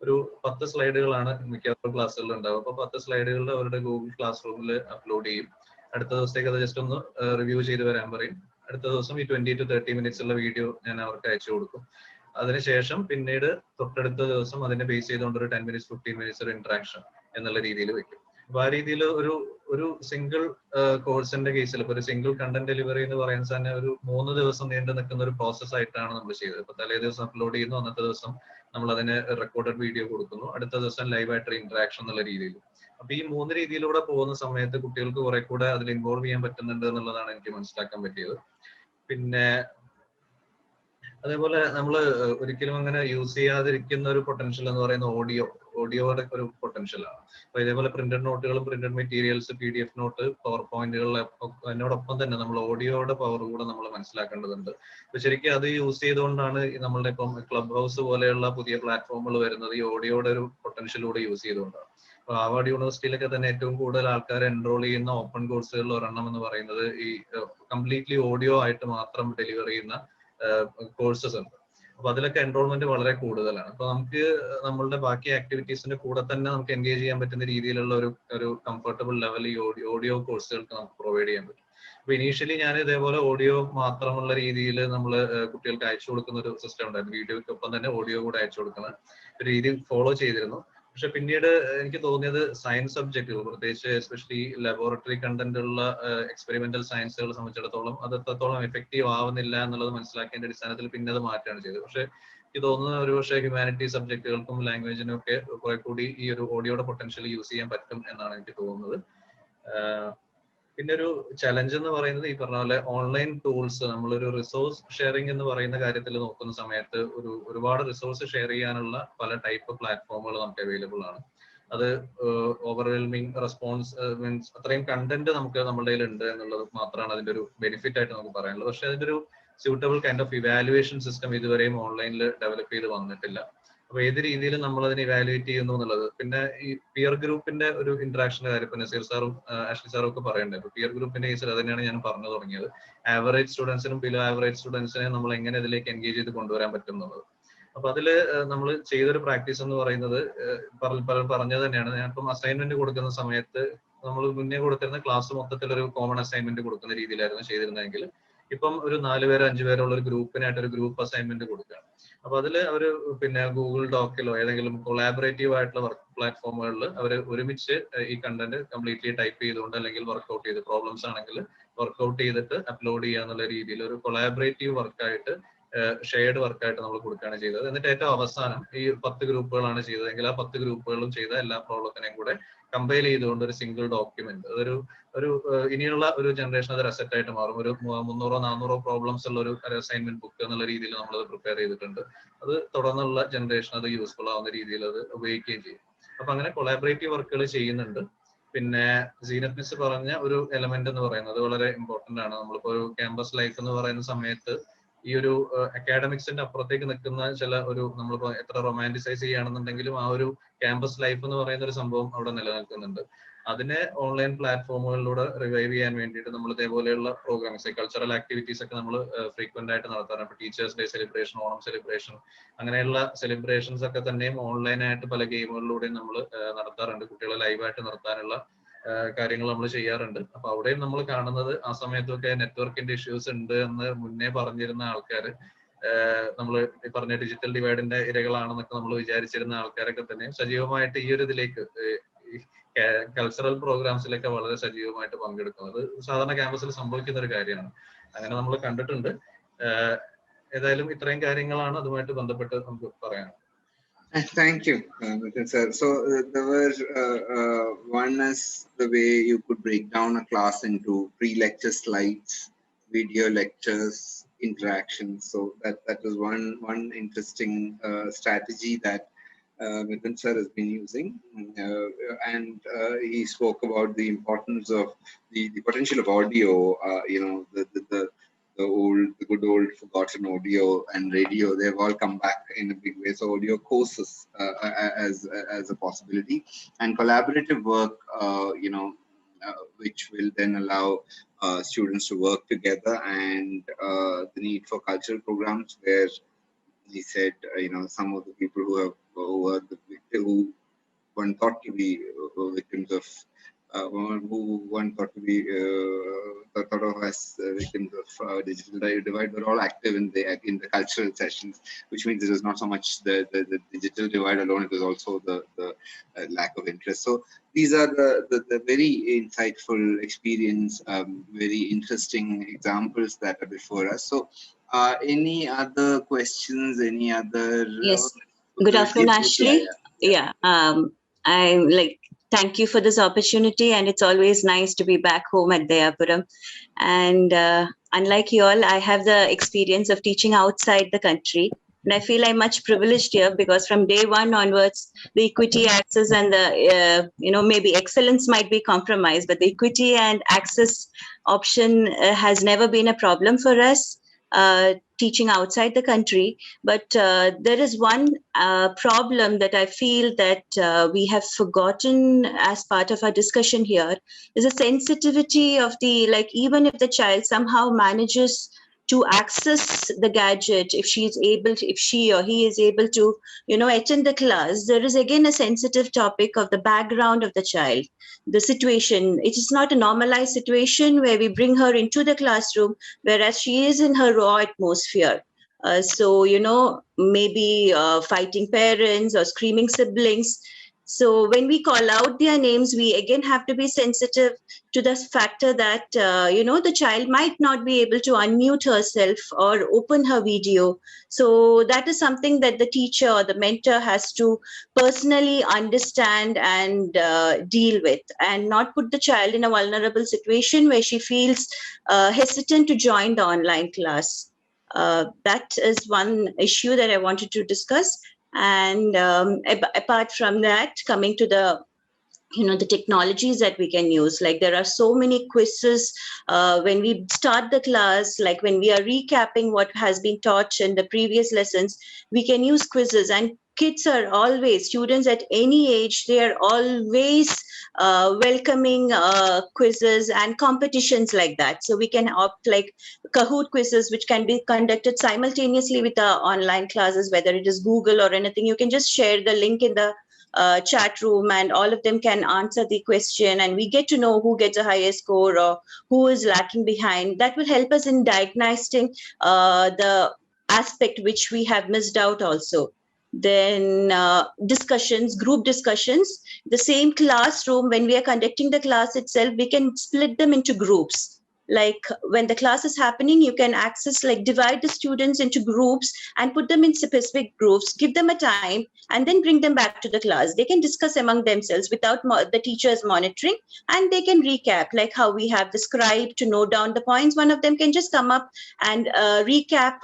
ഒരു 10 സ്ലൈഡുകളാണ് മിക്കവാറും ക്ലാസ്സുകളിൽ ഉണ്ടാവും. അപ്പൊ 10 സ്ലൈഡുകൾ അവരുടെ ഗൂഗിൾ ക്ലാസ് റൂമിൽ അപ്ലോഡ് ചെയ്യും. അടുത്ത ദിവസത്തേക്ക് അത് ജസ്റ്റ് ഒന്ന് റിവ്യൂ ചെയ്ത് വരാൻ പറയും. അടുത്ത ദിവസം ഈ 20 to 30 minutes ഉള്ള വീഡിയോ ഞാൻ അവർക്ക് അയച്ചു കൊടുക്കും. അതിനുശേഷം പിന്നീട് തൊട്ടടുത്ത ദിവസം അതിനെ ബേസ് ചെയ്തുകൊണ്ട് ഒരു 10 minutes 15 minutes ഒരു ഇന്ററാക്ഷൻ എന്നുള്ള രീതിയിൽ വെക്കും. അപ്പൊ ആ രീതിയിൽ ഒരു സിംഗിൾ കോഴ്സിന്റെ കേസിൽ ഇപ്പൊ ഒരു സിംഗിൾ കണ്ടന്റ് ഡെലിവറി എന്ന് പറയുന്നത് തന്നെ ഒരു 3 ദിവസം നീണ്ടു നിൽക്കുന്ന ഒരു പ്രോസസ് ആയിട്ടാണ് നമ്മൾ ചെയ്തത്. ഇപ്പൊ തലേ ദിവസം അപ്ലോഡ് ചെയ്യുന്നു, അന്നത്തെ ദിവസം നമ്മൾ അതിന് റെക്കോർഡഡ് വീഡിയോ കൊടുക്കുന്നു, അടുത്ത ദിവസം ലൈവായിട്ട് ഇന്ററാക്ഷൻ എന്നുള്ള രീതിയിൽ. അപ്പൊ ഈ 3 രീതിയിലൂടെ പോകുന്ന സമയത്ത് കുട്ടികൾക്ക് കുറെ കൂടെ അതിൽ ഇൻവോൾവ് ചെയ്യാൻ പറ്റുന്നുണ്ട് എന്നുള്ളതാണ് എനിക്ക് മനസ്സിലാക്കാൻ പറ്റിയത്. പിന്നെ അതേപോലെ നമ്മൾ ഒരിക്കലും അങ്ങനെ യൂസ് ചെയ്യാതിരിക്കുന്ന ഒരു പൊട്ടൻഷ്യൽ എന്ന് പറയുന്നത് ഓഡിയോയുടെ ഒരു പൊട്ടൻഷ്യലാണ്. അപ്പൊ ഇതേപോലെ പ്രിന്റഡ് നോട്ടുകളും printed materials, PDF note, power പോയിന്റുകൾ, അതിനോടൊപ്പം തന്നെ നമ്മൾ ഓഡിയോയുടെ പവർ കൂടെ നമ്മൾ മനസ്സിലാക്കേണ്ടതുണ്ട്. അപ്പൊ ശരിക്കും അത് യൂസ് ചെയ്തുകൊണ്ടാണ് നമ്മളുടെ ഇപ്പം ക്ലബ് ഹൗസ് പോലെയുള്ള പുതിയ പ്ലാറ്റ്ഫോമുകൾ വരുന്നത്, ഈ ഓഡിയോയുടെ ഒരു പൊട്ടൻഷ്യലൂടെ യൂസ് ചെയ്തുകൊണ്ടാണ്. അപ്പൊ ഹാർവാർഡ് യൂണിവേഴ്സിറ്റിയിലൊക്കെ തന്നെ ഏറ്റവും കൂടുതൽ ആൾക്കാർ എൻറോൾ ചെയ്യുന്ന ഓപ്പൺ കോഴ്സുകളിൽ ഒരെണ്ണം എന്ന് പറയുന്നത് ഈ കംപ്ലീറ്റ്ലി ഓഡിയോ ആയിട്ട് മാത്രം ഡെലിവർ ചെയ്യുന്ന കോഴ്സസ് ഉണ്ട്. അപ്പൊ അതിലൊക്കെ എൻറോൾമെന്റ് വളരെ കൂടുതലാണ്. അപ്പൊ നമുക്ക് നമ്മളുടെ ബാക്കി ആക്ടിവിറ്റീസിന്റെ കൂടെ തന്നെ നമുക്ക് എൻഗേജ് ചെയ്യാൻ പറ്റുന്ന രീതിയിലുള്ള ഒരു കംഫർട്ടബിൾ ലെവൽ ഈ ഓഡിയോ കോഴ്സുകൾക്ക് നമുക്ക് പ്രൊവൈഡ് ചെയ്യാൻ പറ്റും. അപ്പൊ ഇനീഷ്യലി ഞാൻ ഇതേപോലെ ഓഡിയോ മാത്രമുള്ള രീതിയിൽ നമ്മൾ കുട്ടികൾക്ക് അയച്ചു കൊടുക്കുന്ന ഒരു സിസ്റ്റം ഉണ്ടായിരുന്നു. വീഡിയോയ്ക്കൊപ്പം തന്നെ ഓഡിയോ കൂടെ അയച്ചു കൊടുക്കുന്ന ഒരു രീതി ഫോളോ ചെയ്തിരുന്നു. പക്ഷെ പിന്നീട് എനിക്ക് തോന്നിയത് സയൻസ് സബ്ജക്റ്റുകൾ, പ്രത്യേകിച്ച് എസ്പെഷ്യലി ലബോറട്ടറി കണ്ടന്റ് ഉള്ള എക്സ്പെരിമെന്റൽ സയൻസുകളെ സംബന്ധിച്ചിടത്തോളം അത് എത്രത്തോളം എഫക്റ്റീവ് ആവുന്നില്ല എന്നുള്ളത് മനസ്സിലാക്കിയതിന്റെ അടിസ്ഥാനത്തിൽ പിന്നെ അത് മാറ്റുകയാണ് ചെയ്തത്. പക്ഷെ എനിക്ക് തോന്നുന്നത് ഒരുപക്ഷെ ഹ്യൂമാനിറ്റി സബ്ജക്റ്റുകൾക്കും ലാംഗ്വേജിനും ഒക്കെ കുറെ കൂടി ഈ ഒരു ഓഡിയോയുടെ പൊട്ടൻഷ്യൽ യൂസ് ചെയ്യാൻ പറ്റും എന്നാണ് എനിക്ക് തോന്നുന്നത്. പിന്നെ ഒരു ചലഞ്ച് എന്ന് പറയുന്നത് ഈ പറഞ്ഞ പോലെ ഓൺലൈൻ ടൂൾസ്, നമ്മളൊരു റിസോഴ്സ് ഷെയറിംഗ് എന്ന് പറയുന്ന കാര്യത്തിൽ നോക്കുന്ന സമയത്ത് ഒരുപാട് റിസോഴ്സ് ഷെയർ ചെയ്യാനുള്ള പല ടൈപ്പ് പ്ലാറ്റ്ഫോമുകൾ നമുക്ക് അവൈലബിൾ ആണ്. അത് ഓവർവെൽമിങ് റെസ്പോൺസ് മീൻസ് അത്രയും കണ്ടന്റ് നമുക്ക് നമ്മുടെ കയ്യിൽ ഉണ്ട് എന്നുള്ളത് മാത്രമാണ് അതിന്റെ ഒരു ബെനിഫിറ്റ് ആയിട്ട് നമുക്ക് പറയാനുള്ളത്. പക്ഷെ അതിന്റെ ഒരു suitable kind of evaluation system ഇതുവരെയും ഓൺലൈനിൽ ഡെവലപ്പ് ചെയ്ത് വന്നിട്ടില്ല. അപ്പൊ ഏത് രീതിയിൽ നമ്മൾ അതിനെ ഇവാലുവേറ്റ് ചെയ്യുന്നു എന്നുള്ളത്, പിന്നെ ഈ പിയർ ഗ്രൂപ്പിന്റെ ഒരു ഇന്ററാക്ഷന്റെ കാര്യം ഇപ്പൊ നസീർ സാറും ആഷ്ലി സാറും ഒക്കെ പറയണ്ടേ. ഇപ്പൊ പിയർ ഗ്രൂപ്പിന്റെ കേസിൽ അത് തന്നെയാണ് ഞാൻ പറഞ്ഞു തുടങ്ങിയത്. ആവറേജ് സ്റ്റുഡൻസിനും ബിലോ ആവറേജ് സ്റ്റുഡൻസിനെ നമ്മൾ എങ്ങനെ ഇതിലേക്ക് എൻഗേജ് ചെയ്ത് കൊണ്ടുവരാൻ പറ്റും എന്നുള്ളത്. അപ്പൊ അതില് നമ്മൾ ചെയ്തൊരു പ്രാക്ടീസ് എന്ന് പറയുന്നത് പറഞ്ഞത് തന്നെയാണ്. ഞാനിപ്പം അസൈൻമെന്റ് കൊടുക്കുന്ന സമയത്ത് നമ്മൾ മുന്നേ കൊടുത്തിരുന്ന ക്ലാസ് മൊത്തത്തിൽ ഒരു കോമൺ അസൈൻമെന്റ് കൊടുക്കുന്ന രീതിയിലായിരുന്നു ചെയ്തിരുന്നതെങ്കിൽ ഇപ്പം ഒരു 4 പേരോ 5 പേരോ ഉള്ള ഒരു ഗ്രൂപ്പിനായിട്ട് ഒരു ഗ്രൂപ്പ് അസൈൻമെന്റ് കൊടുക്കുകയാണ്. അപ്പൊ അതില് അവര് പിന്നെ ഗൂഗിൾ ഡോക്കിലോ ഏതെങ്കിലും കൊളാബറേറ്റീവ് ആയിട്ടുള്ള വർക്ക് പ്ലാറ്റ്ഫോമുകളിൽ അവർ ഒരുമിച്ച് ഈ കണ്ടന്റ് കംപ്ലീറ്റ്ലി ടൈപ്പ് ചെയ്തുകൊണ്ട് അല്ലെങ്കിൽ വർക്ക്ഔട്ട് ചെയ്ത് പ്രോബ്ലംസ് ആണെങ്കിൽ വർക്ക്ഔട്ട് ചെയ്തിട്ട് അപ്ലോഡ് ചെയ്യുക എന്നുള്ള രീതിയിൽ ഒരു കൊളാബറേറ്റീവ് വർക്കായിട്ട് ഷെയർഡ് വർക്കായിട്ട് നമ്മൾ കൊടുക്കുകയാണ് ചെയ്തത്. എന്നിട്ട് ഏറ്റവും അവസാനം ഈ 10 ഗ്രൂപ്പുകളാണ് ചെയ്തതെങ്കിൽ ആ 10 ഗ്രൂപ്പുകളും ചെയ്ത എല്ലാ പ്രോബ്ലത്തിനെയും കൂടെ കമ്പൈൽ ചെയ്തുകൊണ്ട് ഒരു സിംഗിൾ ഡോക്യുമെന്റ്, അതൊരു ഇനിയുള്ള ഒരു ജനറേഷൻ അത് അസെറ്റ് ആയിട്ട് മാറും. ഒരു 300-400 പ്രോബ്ലംസ് ഉള്ള ഒരു അസൈൻമെന്റ് ബുക്ക് എന്നുള്ള രീതിയിൽ നമ്മളത് പ്രിപ്പയർ ചെയ്തിട്ടുണ്ട്. അത് തുടർന്നുള്ള ജനറേഷൻ അത് യൂസ്ഫുൾ ആവുന്ന രീതിയിൽ അത് ഉപയോഗിക്കുകയും ചെയ്യും. അപ്പൊ അങ്ങനെ കൊളാബറേറ്റീവ് വർക്കുകൾ ചെയ്യുന്നുണ്ട്. പിന്നെ സീനത്ത് മിസ് പറഞ്ഞ ഒരു എലമെന്റ് എന്ന് പറയുന്നത് വളരെ ഇമ്പോർട്ടന്റ് ആണ്. നമ്മളിപ്പോ ഒരു ക്യാമ്പസ് ലൈഫ് എന്ന് പറയുന്ന സമയത്ത് ഈ ഒരു അക്കാഡമിക്സിന്റെ അപ്പുറത്തേക്ക് നിൽക്കുന്ന ചില ഒരു നമ്മളിപ്പോ എത്ര റൊമാൻറ്റിസൈസ് ചെയ്യുകയാണെന്നുണ്ടെങ്കിലും ആ ഒരു ക്യാമ്പസ് ലൈഫ് എന്ന് പറയുന്ന ഒരു സംഭവം അവിടെ നിലനിൽക്കുന്നുണ്ട്. അതിനെ ഓൺലൈൻ പ്ലാറ്റ്ഫോമുകളിലൂടെ റിവൈവ് ചെയ്യാൻ വേണ്ടിയിട്ട് നമ്മൾ ഇതേപോലെയുള്ള പ്രോഗ്രാംസ്, കൾച്ചറൽ ആക്ടിവിറ്റീസ് ഒക്കെ നമ്മൾ ഫ്രീക്വന്റ് ആയിട്ട് നടത്താറുണ്ട്. Teachers day celebration, Onam celebration, അങ്ങനെയുള്ള സെലിബ്രേഷൻസ് ഒക്കെ തന്നെയും ഓൺലൈനായിട്ട് പല ഗെയിമുകളിലൂടെയും നമ്മൾ നടത്താറുണ്ട്. കുട്ടികളെ ലൈവായിട്ട് നടത്താനുള്ള കാര്യങ്ങൾ നമ്മൾ ചെയ്യാറുണ്ട്. അപ്പൊ അവിടെയും നമ്മൾ കാണുന്നത് ആ സമയത്തൊക്കെ നെറ്റ്വർക്കിന്റെ ഇഷ്യൂസ് ഉണ്ട് എന്ന് മുന്നേ പറഞ്ഞിരുന്ന ആൾക്കാർ, നമ്മൾ ഈ പറഞ്ഞ ഡിജിറ്റൽ ഡിവൈഡിന്റെ ഇരകളാണെന്നൊക്കെ നമ്മൾ വിചാരിച്ചിരുന്ന ആൾക്കാരൊക്കെ തന്നെ സജീവമായിട്ട് ഈ ഒരു ഇതിലേക്ക് കൾച്ചറൽ പ്രോഗ്രാംസിലൊക്കെ വളരെ സജീവമായിട്ട് പങ്കെടുക്കുന്നത് സാധാരണ ക്യാമ്പസിൽ സംഭവിക്കുന്ന ഒരു കാര്യമാണ്. അങ്ങനെ നമ്മൾ കണ്ടിട്ടുണ്ട്. ഏതായാലും ഇത്രയും കാര്യങ്ങളാണ് അതുമായിട്ട് ബന്ധപ്പെട്ട് നമുക്ക് പറയാൻ. Thank you, sir. So there were one is the way you could break down a class into pre-lecture slides, video lectures, interactions. So that was one interesting strategy that Mithun sir has been using, and he spoke about the importance of the potential of audio. The good old forgotten audio and radio, they've all come back in a big way. So audio courses as a possibility, and collaborative work, which will then allow students to work together, and the need for cultural programs where he said, some of the people who one thought to be victims of thought of as victims of digital divide were all active in the cultural sessions, which means it was not so much the digital divide alone, it was also the lack of interest. So these are the very insightful experience, very interesting examples that are before us. So any other questions, any other? Yes. Good afternoon, Ashley. Yeah. I'm like, thank you for this opportunity, and it's always nice to be back home at Dayapuram. And unlike you all, I have the experience of teaching outside the country. And I feel I'm much privileged here because from day one onwards, the equity, access, and the, maybe excellence might be compromised, but the equity and access option has never been a problem for us. Teaching outside the country, but there is one problem that I feel that we have forgotten as part of our discussion here is a sensitivity of the, like, even if the child somehow manages to access the gadget, if she or he is able to, attend the class, there is again a sensitive topic of the background of the child, the situation. It is not a normalized situation where we bring her into the classroom, whereas she is in her raw atmosphere. So, maybe fighting parents or screaming siblings. So when we call out their names, we again have to be sensitive to the factor that, the child might not be able to unmute herself or open her video. So that is something that the teacher or the mentor has to personally understand and deal with, and not put the child in a vulnerable situation where she feels hesitant to join the online class. That is one issue that I wanted to discuss. And apart from that, coming to the the technologies that we can use, like there are so many quizzes when we start the class, like when we are recapping what has been taught in the previous lessons, we can use quizzes. And kids are always, students at any age, they are always welcoming quizzes and competitions like that. So we can opt like Kahoot quizzes, which can be conducted simultaneously with our online classes, whether it is Google or anything. You can just share the link in the chat room, and all of them can answer the question, and we get to know who gets a higher score or who is lacking behind. That will help us in diagnosing the aspect which we have missed out also. Then discussions, group discussions, the same classroom, when we are conducting the class itself, we can split them into groups. Like when the class is happening, you can access, like divide the students into groups and put them in specific groups, give them a time, and then bring them back to the class. They can discuss among themselves without the teachers monitoring, and they can recap, like how we have the scribe to note down the points. One of them can just come up and recap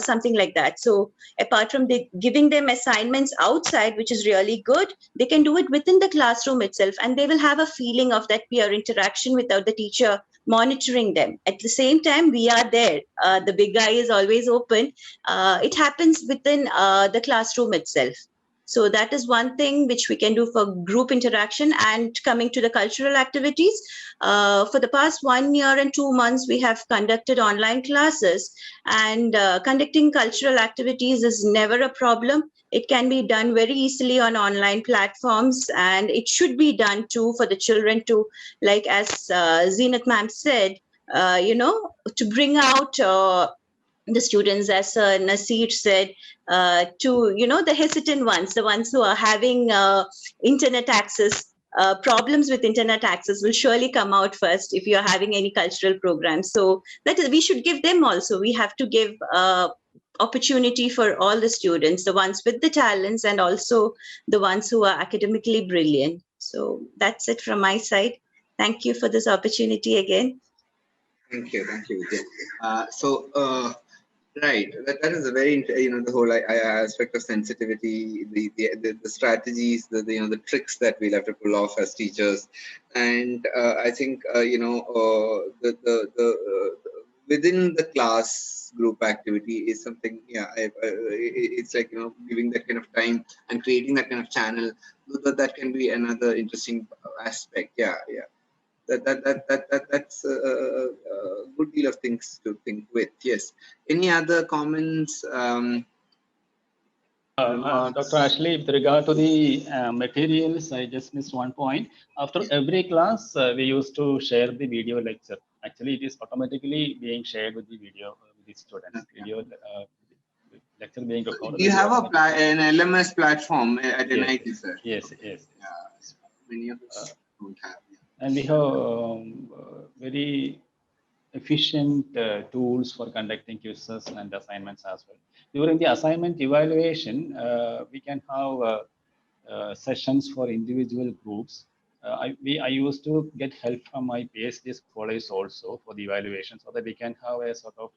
something like that. So apart from giving them assignments outside, which is really good, they can do it within the classroom itself, and they will have a feeling of that peer interaction without the teacher monitoring them. At the same time, we are there. The big guy is always open. It happens within the classroom itself. So that is one thing which we can do for group interaction. And coming to the cultural activities, for the past 1 year and 2 months, we have conducted online classes, and conducting cultural activities is never a problem. It can be done very easily on online platforms, and it should be done too for the children to, like as Zeenat ma'am said, to bring out the students, as Nazir said, to, the hesitant ones, the ones who are having internet access, problems with internet access will surely come out first if you're having any cultural programs. So that is, we should give them also. We have to give opportunity for all the students, the ones with the talents and also the ones who are academically brilliant. So that's it from my side. Thank you for this opportunity again. Thank you, Vijay. Right, that is a very, the whole aspect of sensitivity, the strategies, the tricks that we'll have to pull off as teachers, and I think within the class group activity is something. It's like giving that kind of time and creating that kind of channel. That can be another interesting aspect. That's a good deal of things to think with. Yes. Any other comments? Dr. Ashley, with regard to the materials, I just missed one point. After every class, we used to share the video lecture. Actually, it is automatically being shared with the video with the students. Video lecture being recorded. Do you have an LMS platform at NIT, sir? Yes. Many of us don't have. And we have very efficient tools for conducting quizzes and assignments as well. During the assignment evaluation, we can have sessions for individual groups. I used to get help from my PhD scholars also for the evaluation, so that we can have a sort of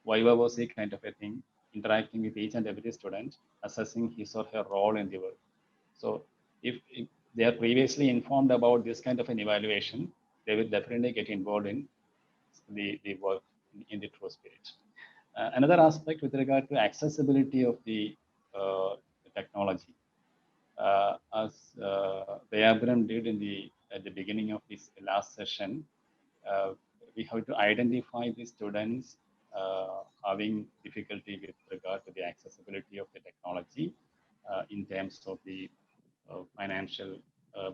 viva voce kind of a thing, interacting with each and every student, assessing his or her role in the work. So if they are previously informed about this kind of an evaluation, they will definitely get involved in the work in the true spirit. Another aspect with regard to accessibility of the technology, as Dayabram did at the beginning of this last session, we have to identify the students having difficulty with regard to the accessibility of the technology in terms of the financial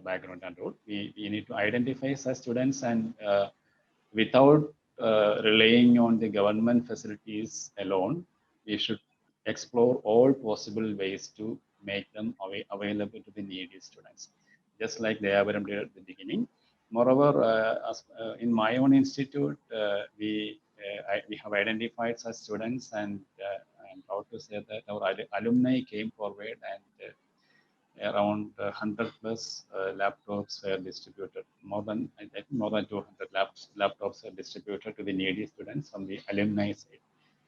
background and all. We need to identify such students, and without relying on the government facilities alone, we should explore all possible ways to make them available to the needy students, just like Dayapuram did at the beginning. Moreover, in my own institute, we have identified such students, and I'm proud to say that our alumni came forward, and around 100 plus laptops were distributed. More than 200 laptops were distributed to the needy students from the alumni side.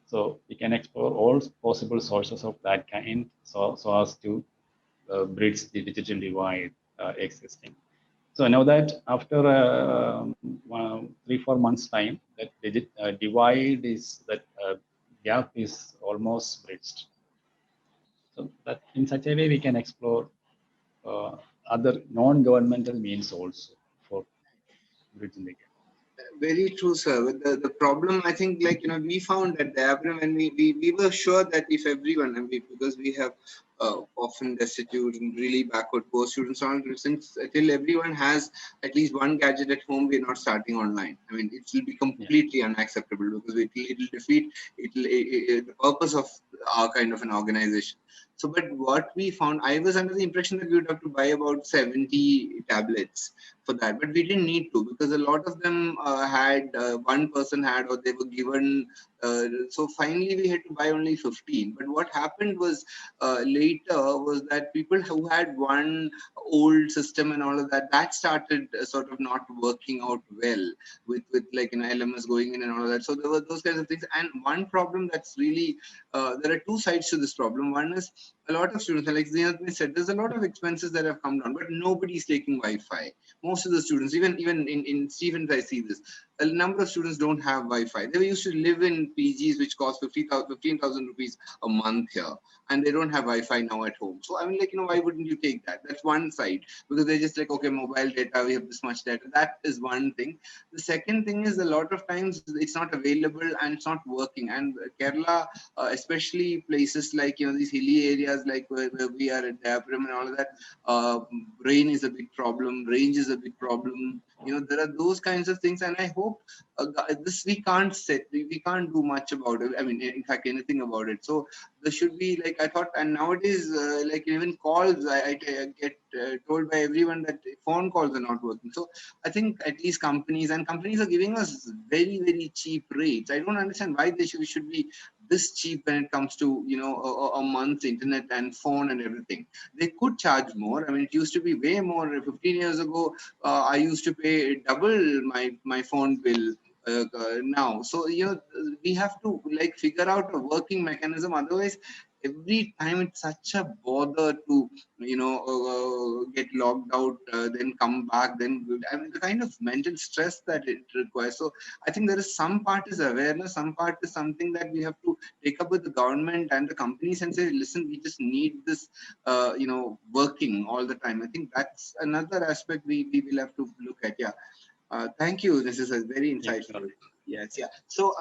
So we can explore all possible sources of that kind, so as to bridge the digital divide existing. So now that after 3-4 months time, that divide is gap is almost bridged. So that in such a way we can explore other non-governmental means also for bridging the gap. Very true, sir. The problem, I think, like, we found at Dayapuram, and we were sure that if everyone, and because we have often destitute and really backward poor students, since till everyone has at least one gadget at home, we're not starting online. I mean, it will be completely unacceptable, because it will defeat the purpose of our kind of an organization. So, but what we found, I was under the impression that we would have to buy about 70 tablets for that, but we didn't need to, because a lot of them had one person had, or they were given. So finally, we had to buy only 15. But what happened was later was that people who had one old system and all of that, that started sort of not working out well with like LMS going in and all of that. So there were those kinds of things. And one problem that's really there are two sides to this problem. One is a lot of students, like Zinat said, there's a lot of expenses that have come down, but nobody's taking Wi-Fi. Most of the students, even in Stevens, I see this. A number of students don't have Wi-Fi. They used to live in PGs which cost 15,000 rupees a month here, and they don't have Wi-Fi now at home. So I mean, like, why wouldn't you take that? That's one side, because they're just like, okay, mobile data, we have this much data. That is one thing. The second thing is, a lot of times it's not available and it's not working. And Kerala, especially places like these hilly areas, like where we are at Dayapuram and all of that, rain is a big problem. Range is a big problem. There are those kinds of things, and I hope this we can't do much about it. I mean, in fact, anything about it. So there should be, like, I thought, and nowadays, like, even calls, I get told by everyone that phone calls are not working. So I think at least companies are giving us very, very cheap rates. I don't understand why they should be this cheap when it comes to a month's internet and phone and everything. They could charge more. I mean, it used to be way more. 15 years ago, I used to pay double my phone bill now. So we have to, like, figure out a working mechanism. Otherwise, every time it's such a bother to get logged out, then come back, then I mean, the kind of mental stress that it requires. So I think there is some part is awareness, some part is something that we have to take up with the government and the companies and say, listen, we just need this working all the time. I think that's another aspect we will have to look at. Thank you. This is a very insightful. Yes, yeah. So,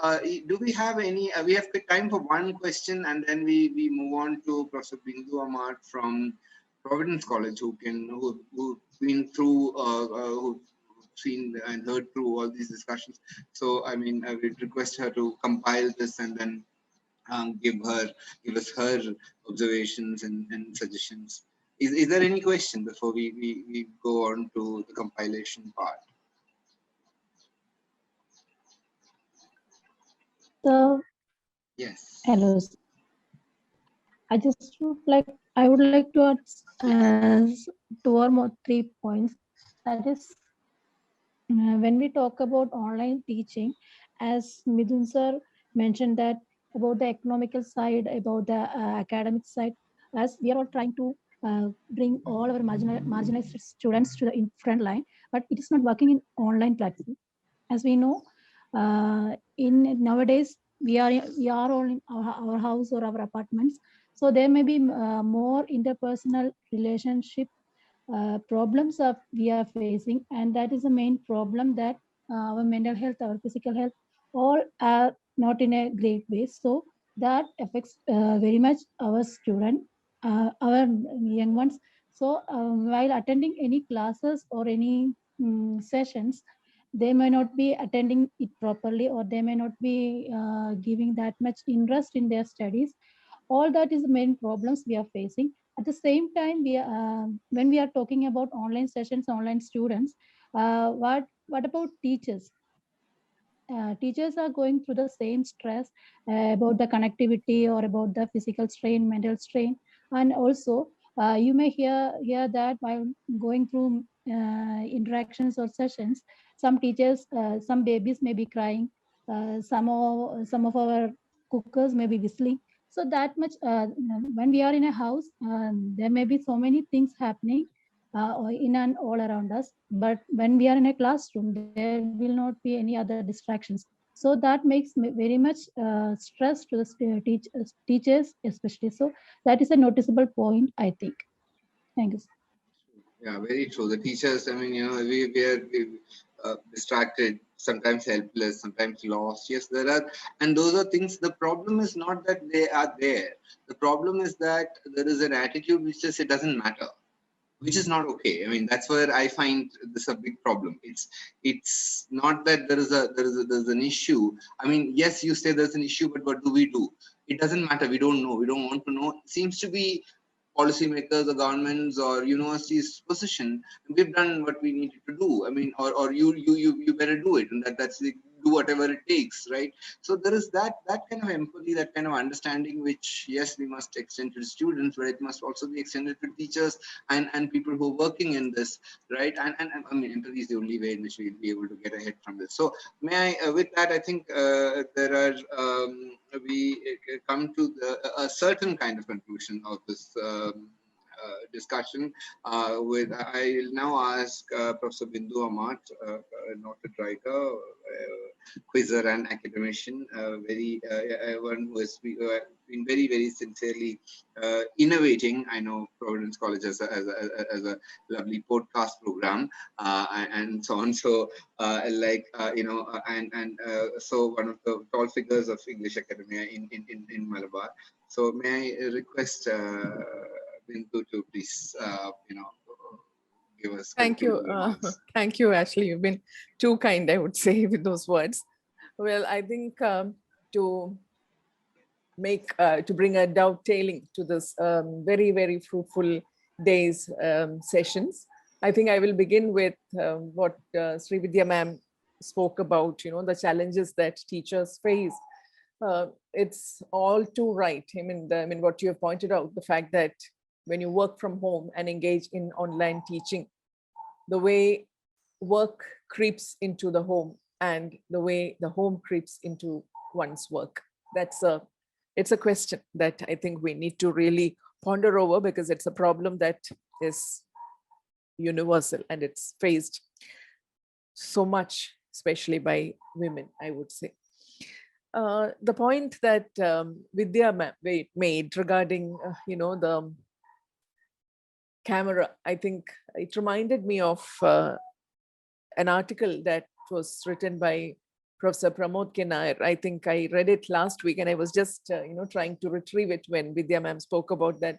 do we have any? We have time for one question, and then we move on to Professor Bindu Amar from Providence College, who've been through, who've seen and heard through all these discussions. So, I mean, I would request her to compile this and then give us her observations and suggestions. Is there any question before we go on to the compilation part? So, yes. Hello. I would like to add 2 or more 3 points. That is, when we talk about online teaching, as Midun sir mentioned that about the economical side, about the academic side, as we are all trying to bring all our marginalized students to the front line, but it is not working in online platform. As we know, in nowadays we are all in our house or our apartments, so there may be more interpersonal relationship problems we are facing, and that is the main problem that our mental health, our physical health, all are not in a great way. So that affects very much our student, our young ones. So while attending any classes or any sessions, they may not be attending it properly, or they may not be giving that much interest in their studies. All that is the main problems we are facing. At the same time, we are, when we are talking about online sessions, online students, what about teachers? Teachers are going through the same stress about the connectivity or about the physical strain, mental strain, and also you may hear that while going through interactions or sessions, some teachers, some babies may be crying, some of our cookers may be whistling. So that much, when we are in a house, there may be so many things happening in and all around us. But when we are in a classroom, there will not be any other distractions. So that makes very much stress to the teachers, especially. So that is a noticeable point, I think. Thank you. Yeah, very true. The teachers, I mean, we are distracted, sometimes helpless, sometimes lost. Yes, there are, and those are things. The problem is not that they are there. The problem is that there is an attitude which says it doesn't matter, which is not okay. I mean, that's where I find this a big problem. It's not that there's an issue. I mean, yes, you say there's an issue, but what do we do? It doesn't matter. We don't know. We don't want to know. It seems to be policymakers or governments or universities' position. We've done what we needed to do. I mean, or you better do it, and that's the, do whatever it takes, right? So there is that kind of empathy, that kind of understanding, which yes, we must extend to students, but it must also be extended to teachers and people who are working in this, right? And I mean, empathy is the only way in which we'll be able to get ahead from this. So may I, with that, I think there are we come to a certain kind of conclusion of this discussion. I'll now ask Professor Bindu Amat, a noted writer, quizzer and academician, one who has been very sincerely innovating. I know Providence College as a lovely podcast program and so on. So so one of the tall figures of English academia in Malabar. So may I request Bindu to please give us. Thank you. Thank you, Ashley. You've been too kind, I would say, with those words. Well, I think to bring a dovetailing to this very fruitful day's sessions, I think I will begin with what Sri Vidya ma'am spoke about, the challenges that teachers face. It's all too right. I mean, what you have pointed out, the fact that when you work from home and engage in online teaching, the way work creeps into the home and the way the home creeps into one's work. It's a question that I think we need to really ponder over, because it's a problem that is universal and it's faced so much, especially by women, I would say. The point that Vidya made regarding, the camera, I think it reminded me of an article that was written by Professor Pramod K. Nair. I think I read it last week and I was just, trying to retrieve it when Vidya ma'am spoke about that,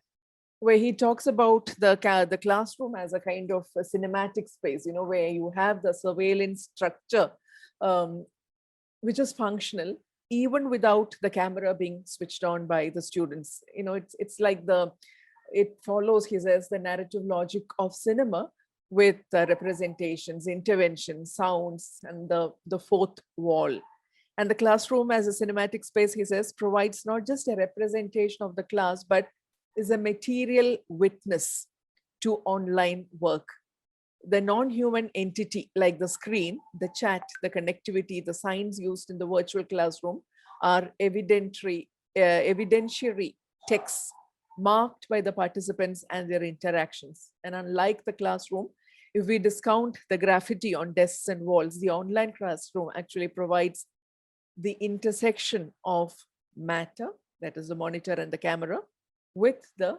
where he talks about the classroom as a kind of a cinematic space, where you have the surveillance structure, which is functional, even without the camera being switched on by the students. It's like it follows, he says, the narrative logic of cinema, with representations, interventions, sounds, and the fourth wall. And the classroom as a cinematic space, he says, provides not just a representation of the class, but is a material witness to online work. The non-human entity, like the screen, the chat, the connectivity, the signs used in the virtual classroom, are evidentiary texts marked by the participants and their interactions. And unlike the classroom, if we discount the graffiti on desks and walls, the online classroom actually provides the intersection of matter, that is the monitor and the camera, with the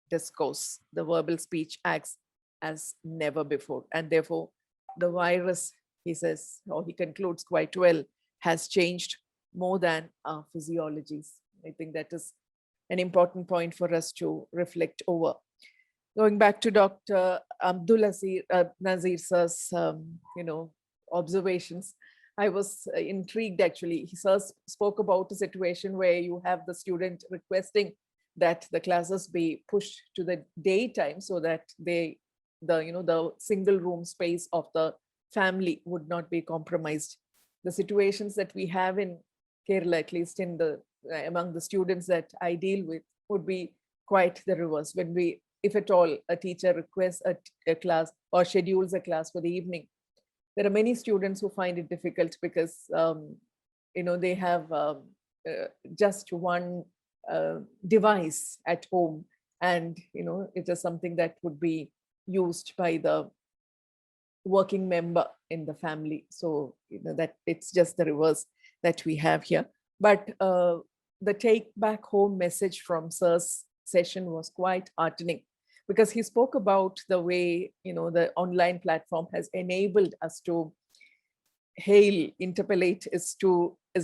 discourse. The verbal speech acts as never before. And therefore, the virus, he says, or he concludes quite well, has changed more than our physiologies. I think that is an important point for us to reflect over. Going back to Dr. Abdul Nazir sir's, observations, I was intrigued actually. He spoke about a situation where you have the student requesting that the classes be pushed to the daytime so that the single room space of the family would not be compromised. The situations that we have in Kerala, at least in the among the students that I deal with, would be quite the reverse. When if at all a teacher requests a class or schedules a class for the evening, there are many students who find it difficult because they have just one device at home, and it is something that would be used by the working member in the family. So that it's just the reverse that we have here. But the take back home message from sir's session was quite heartening, because he spoke about the way the online platform has enabled us to interpellate is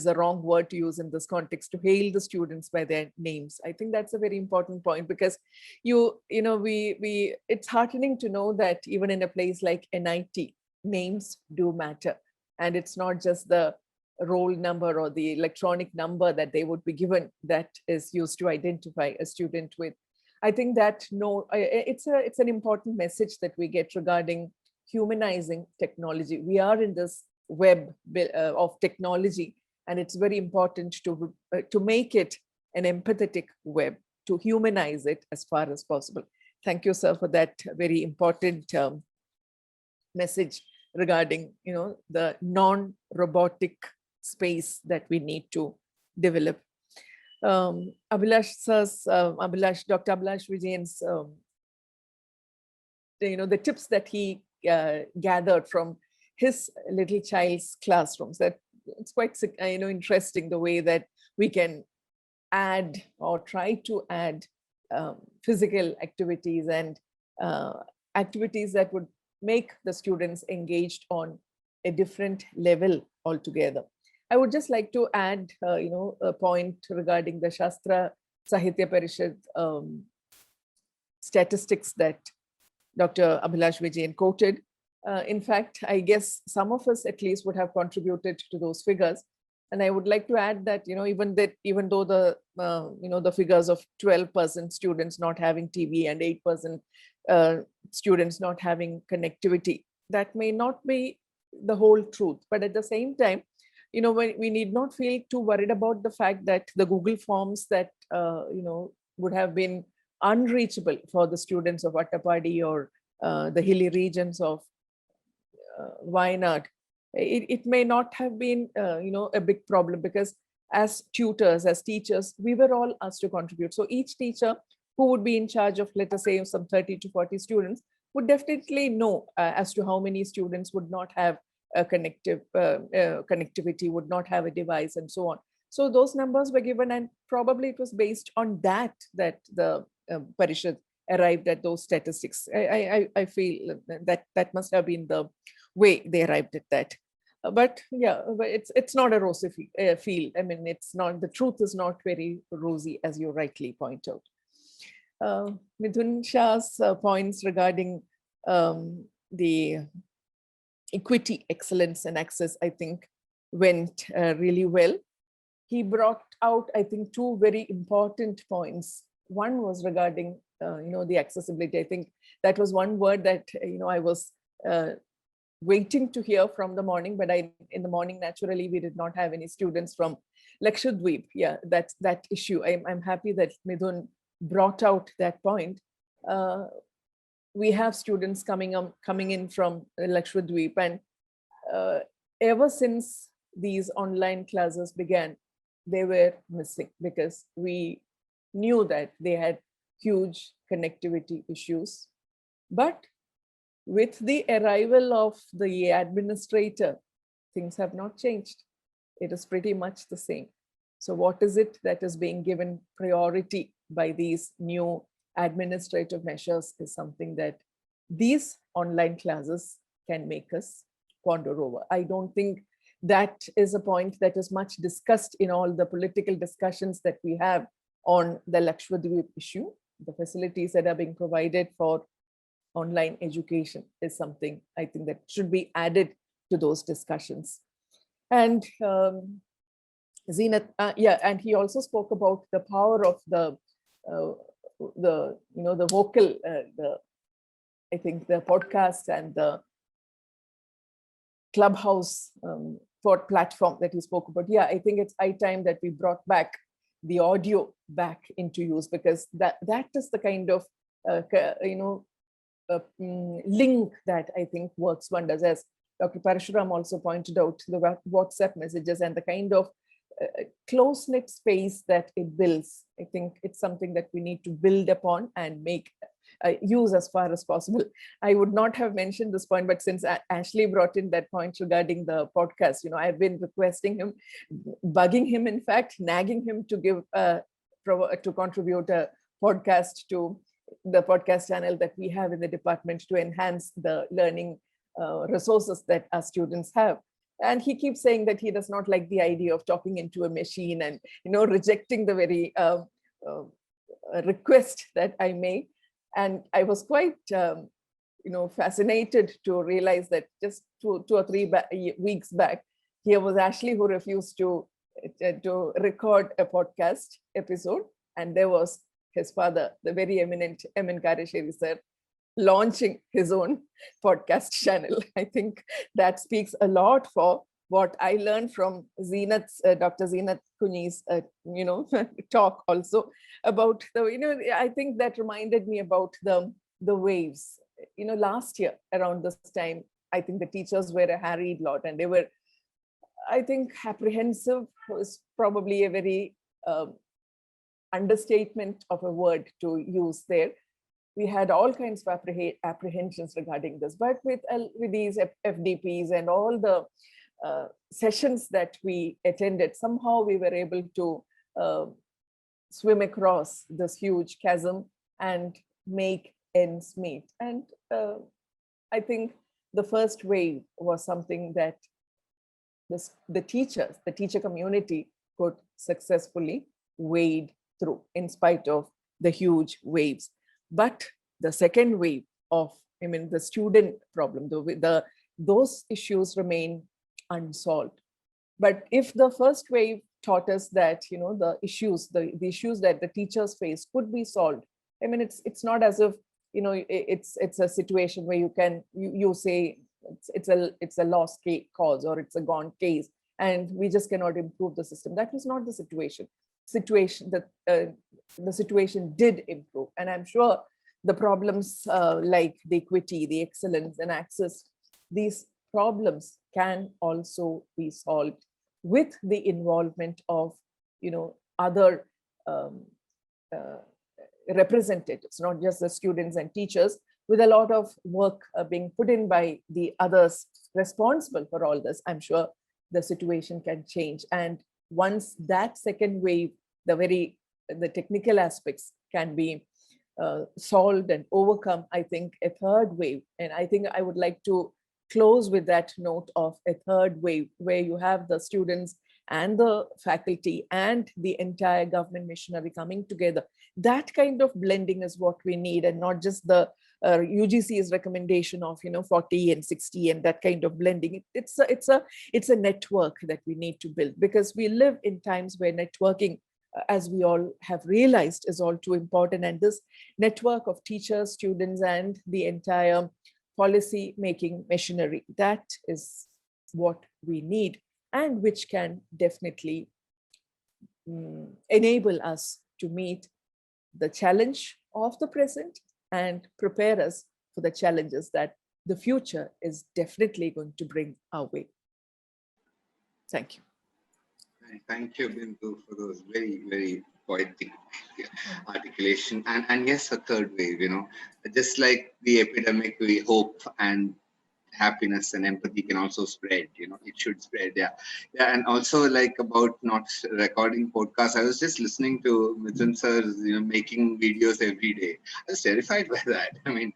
the wrong word to use in this context, to hail the students by their names. I think that's a very important point, because it's heartening to know that even in a place like NIT, names do matter, and it's not just the roll number or the electronic number that they would be given that is used to identify a student with. I think that it's an important message that we get regarding humanizing technology. We are in this web of technology, and it's very important to make it an empathetic web, to humanize it as far as possible. Thank you, sir, for that very important message regarding the non-robotic space that we need to develop. Abhilash sir's, Dr. Abhilash Vijayan's, the tips that he gathered from his little child's classrooms, that it's quite interesting the way that we can add or try to add physical activities and activities that would make the students engaged on a different level altogether. I would just like to add, a point regarding the Shastra Sahitya Parishad statistics that Dr. Abhilash Vijayan quoted. In fact, I guess some of us at least would have contributed to those figures. And I would like to add that, even though the figures of 12% students not having TV and 8% students not having connectivity, that may not be the whole truth. But at the same time, we need not feel too worried about the fact that the Google Forms that, would have been unreachable for the students of Attapadi or the hilly regions of Wayanad. It may not have been, a big problem, because as tutors, as teachers, we were all asked to contribute. So each teacher who would be in charge of, let us say, some 30 to 40 students would definitely know as to how many students would not have a connectivity, would not have a device, and so on. So those numbers were given, and probably it was based on that the Parishad arrived at those statistics. I feel that must have been the way they arrived at that. But yeah, it's not a rosy field. I mean, it's not, the truth is not very rosy, as you rightly point out. Mithun Shah's points regarding the equity, excellence, and access, I think, went really well. He brought out, I think, two very important points. One was regarding, the accessibility. I think that was one word that, I was waiting to hear from the morning, but in the morning, naturally, we did not have any students from Lakshadweep. Yeah, that's that issue. I'm happy that Mithun brought out that point. We have students coming in from Lakshadweep, and ever since these online classes began, they were missing, because we knew that they had huge connectivity issues. But with the arrival of the administrator, things have not changed. It is pretty much the same. So what is it that is being given priority by these new administrative measures is something that these online classes can make us ponder over. I don't think that is a point that is much discussed in all the political discussions that we have on the Lakshadweep issue. The facilities that are being provided for online education is something I think that should be added to those discussions. And Zenith, and he also spoke about the power of the vocal, I think the podcast and the Clubhouse platform that he spoke about. Yeah, I think it's high time that we brought back the audio back into use, because that is the kind of link that I think works wonders. As Dr. Parashuram also pointed out, the WhatsApp messages and the kind of close-knit space that it builds. I think it's something that we need to build upon and make use as far as possible. I would not have mentioned this point, but since Ashley brought in that point regarding the podcast, I've been requesting him, bugging him, in fact, nagging him to give to contribute a podcast to the podcast channel that we have in the department to enhance the learning resources that our students have. And he keeps saying that he does not like the idea of talking into a machine and, rejecting the very request that I make. And I was quite, fascinated to realize that just two or three weeks back, here was Ashley who refused to record a podcast episode. And there was his father, the very eminent M.N. Karesheri sir, launching his own podcast channel. I think that speaks a lot for what I learned from Zenith's, Dr. Zenith Kunyi's, talk also about the, I think that reminded me about the waves. Last year around this time, I think the teachers were a harried lot, and they were, I think, apprehensive was probably a very understatement of a word to use there. We had all kinds of apprehensions regarding this, but with these FDPs and all the sessions that we attended, somehow we were able to swim across this huge chasm and make ends meet. And I think the first wave was something that the teacher community could successfully wade through in spite of the huge waves. But the second wave of, the student problem, those issues remain unsolved. But if the first wave taught us that, the issues that the teachers face could be solved, it's not as if, it's a situation where you say it's a lost cause or it's a gone case and we just cannot improve the system. That was not the situation. The situation did improve, and I'm sure the problems like the equity, the excellence and access, these problems can also be solved with the involvement of other representatives, not just the students and teachers, with a lot of work being put in by the others responsible for all this. I'm sure the situation can change, and once that second wave, the technical aspects can be solved and overcome, I think a third wave, and I think I would like to close with that note of a third wave where you have the students and the faculty and the entire government machinery coming together. That kind of blending is what we need, and not just the UGC's recommendation of 40 and 60 and that kind of blending. It's a network that we need to build, because we live in times where networking, as we all have realized, is all too important. And this network of teachers, students, and the entire policy making machinery, that is what we need, and which can definitely enable us to meet the challenge of the present and prepare us for the challenges that the future is definitely going to bring our way. Thank you. Thank you, Bindu, for those very, very poetic articulation. And yes, a third wave, just like the epidemic, we hope and happiness and empathy can also spread. It should spread. Yeah. And also, like, about not recording podcasts, I was just listening to Mithun sir, making videos every day. I was terrified by that. I mean,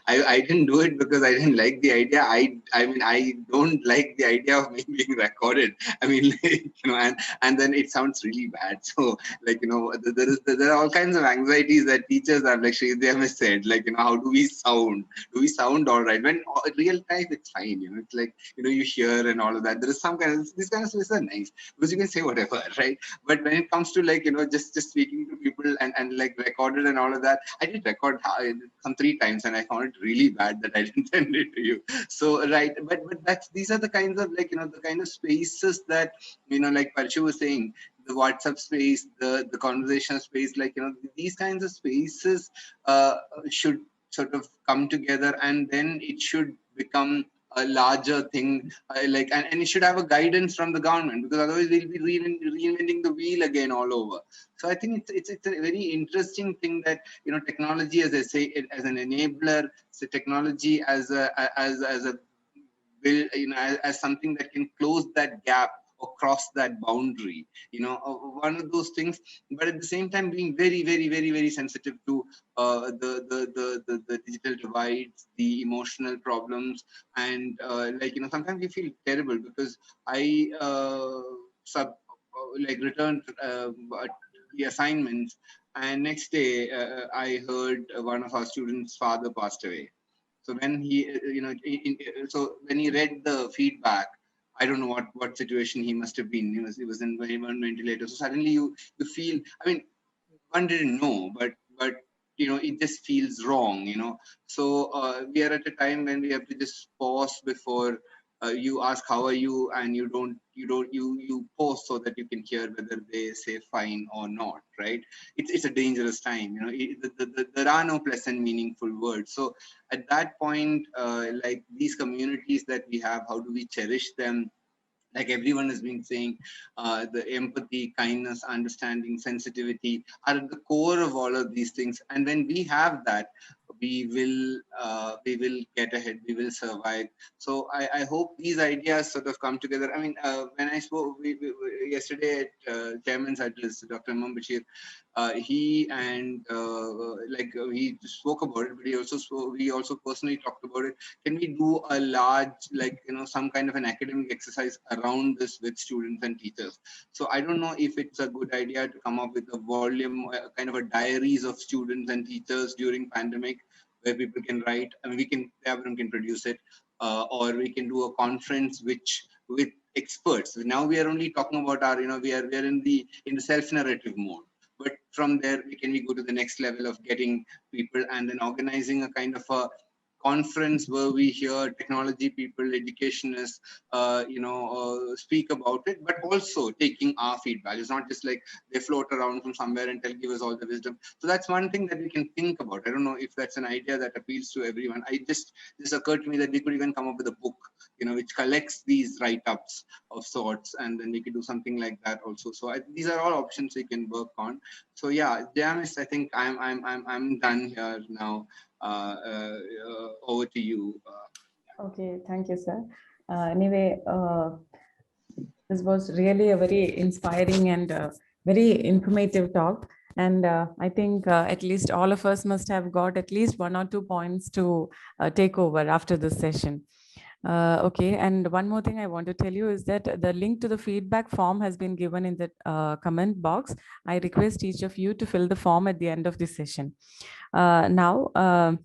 I didn't do it because I didn't like the idea. I mean, I don't like the idea of me being recorded. I mean, and then it sounds really bad. So, like, there are all kinds of anxieties that teachers have, like Sridhar has said, like, how do we sound? Do we sound all right? When in real time, it's fine. It's like, you hear and all of that. There is some kind of, these kind of spaces are nice because you can say whatever, right? But when it comes to, like, just speaking to people and like recorded and all of that, I did record some 3 times and I found it really bad that I didn't send it to you. So, right. But these are the kinds of, like, the kind of spaces that, like Parshu was saying, the WhatsApp space, the conversation space, like, these kinds of spaces should sort of come together, and then it should become a larger thing, like, and it should have a guidance from the government, because otherwise we'll be reinventing the wheel again all over. So I think it's a very interesting thing that, technology, as I say, as an enabler, so technology as a build, as something that can close that gap or cross that boundary, one of those things. But at the same time, being very, very, very, very sensitive to the digital divides, the emotional problems, and like, sometimes we feel terrible because I returned the assignments, and next day I heard one of our students' father passed away. So when he, so when he read the feedback, I don't know what situation he must have been. He was in one ventilator. So suddenly you feel, I mean, one didn't know, but it just feels wrong. So we are at a time when we have to just pause before you ask how are you, and you pause so that you can hear whether they say fine or not, right? It's a dangerous time. There are no pleasant, meaningful words. So at that point, like, these communities that we have, how do we cherish them? Like everyone has been saying, the empathy, kindness, understanding, sensitivity are at the core of all of these things. And when we have that, we will get ahead, we will survive. So I hope these ideas sort of come together. I mean, when I spoke yesterday at Chairman's address, Dr. Imam Bashir, he spoke about it, but we also personally talked about it. Can we do a large, like, some kind of an academic exercise around this with students and teachers? So I don't know if it's a good idea to come up with a volume, kind of a diaries of students and teachers during pandemic, where people can write, and everyone can produce it, or we can do a conference with experts. Now we are only talking about our, we are in the self-narrative mode. But from there, we go to the next level of getting people and then organizing a kind of a conference where we hear technology people, educationists, speak about it, but also taking our feedback. It's not just like they float around from somewhere and give us all the wisdom. So that's one thing that we can think about. I don't know if that's an idea that appeals to everyone. This occurred to me that we could even come up with a book, which collects these write-ups of sorts, and then we could do something like that also. So these are all options we can work on. So yeah, Jamis, I think I'm done here now. Over to you. Okay, thank you, sir. Anyway, this was really a very inspiring and very informative talk. And I think at least all of us must have got at least 1 or 2 points to take over after this session. Okay, and one more thing I want to tell you is that the link to the feedback form has been given in the comment box. I request each of you to fill the form at the end of this session. Now,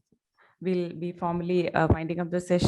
we'll be formally winding up the session.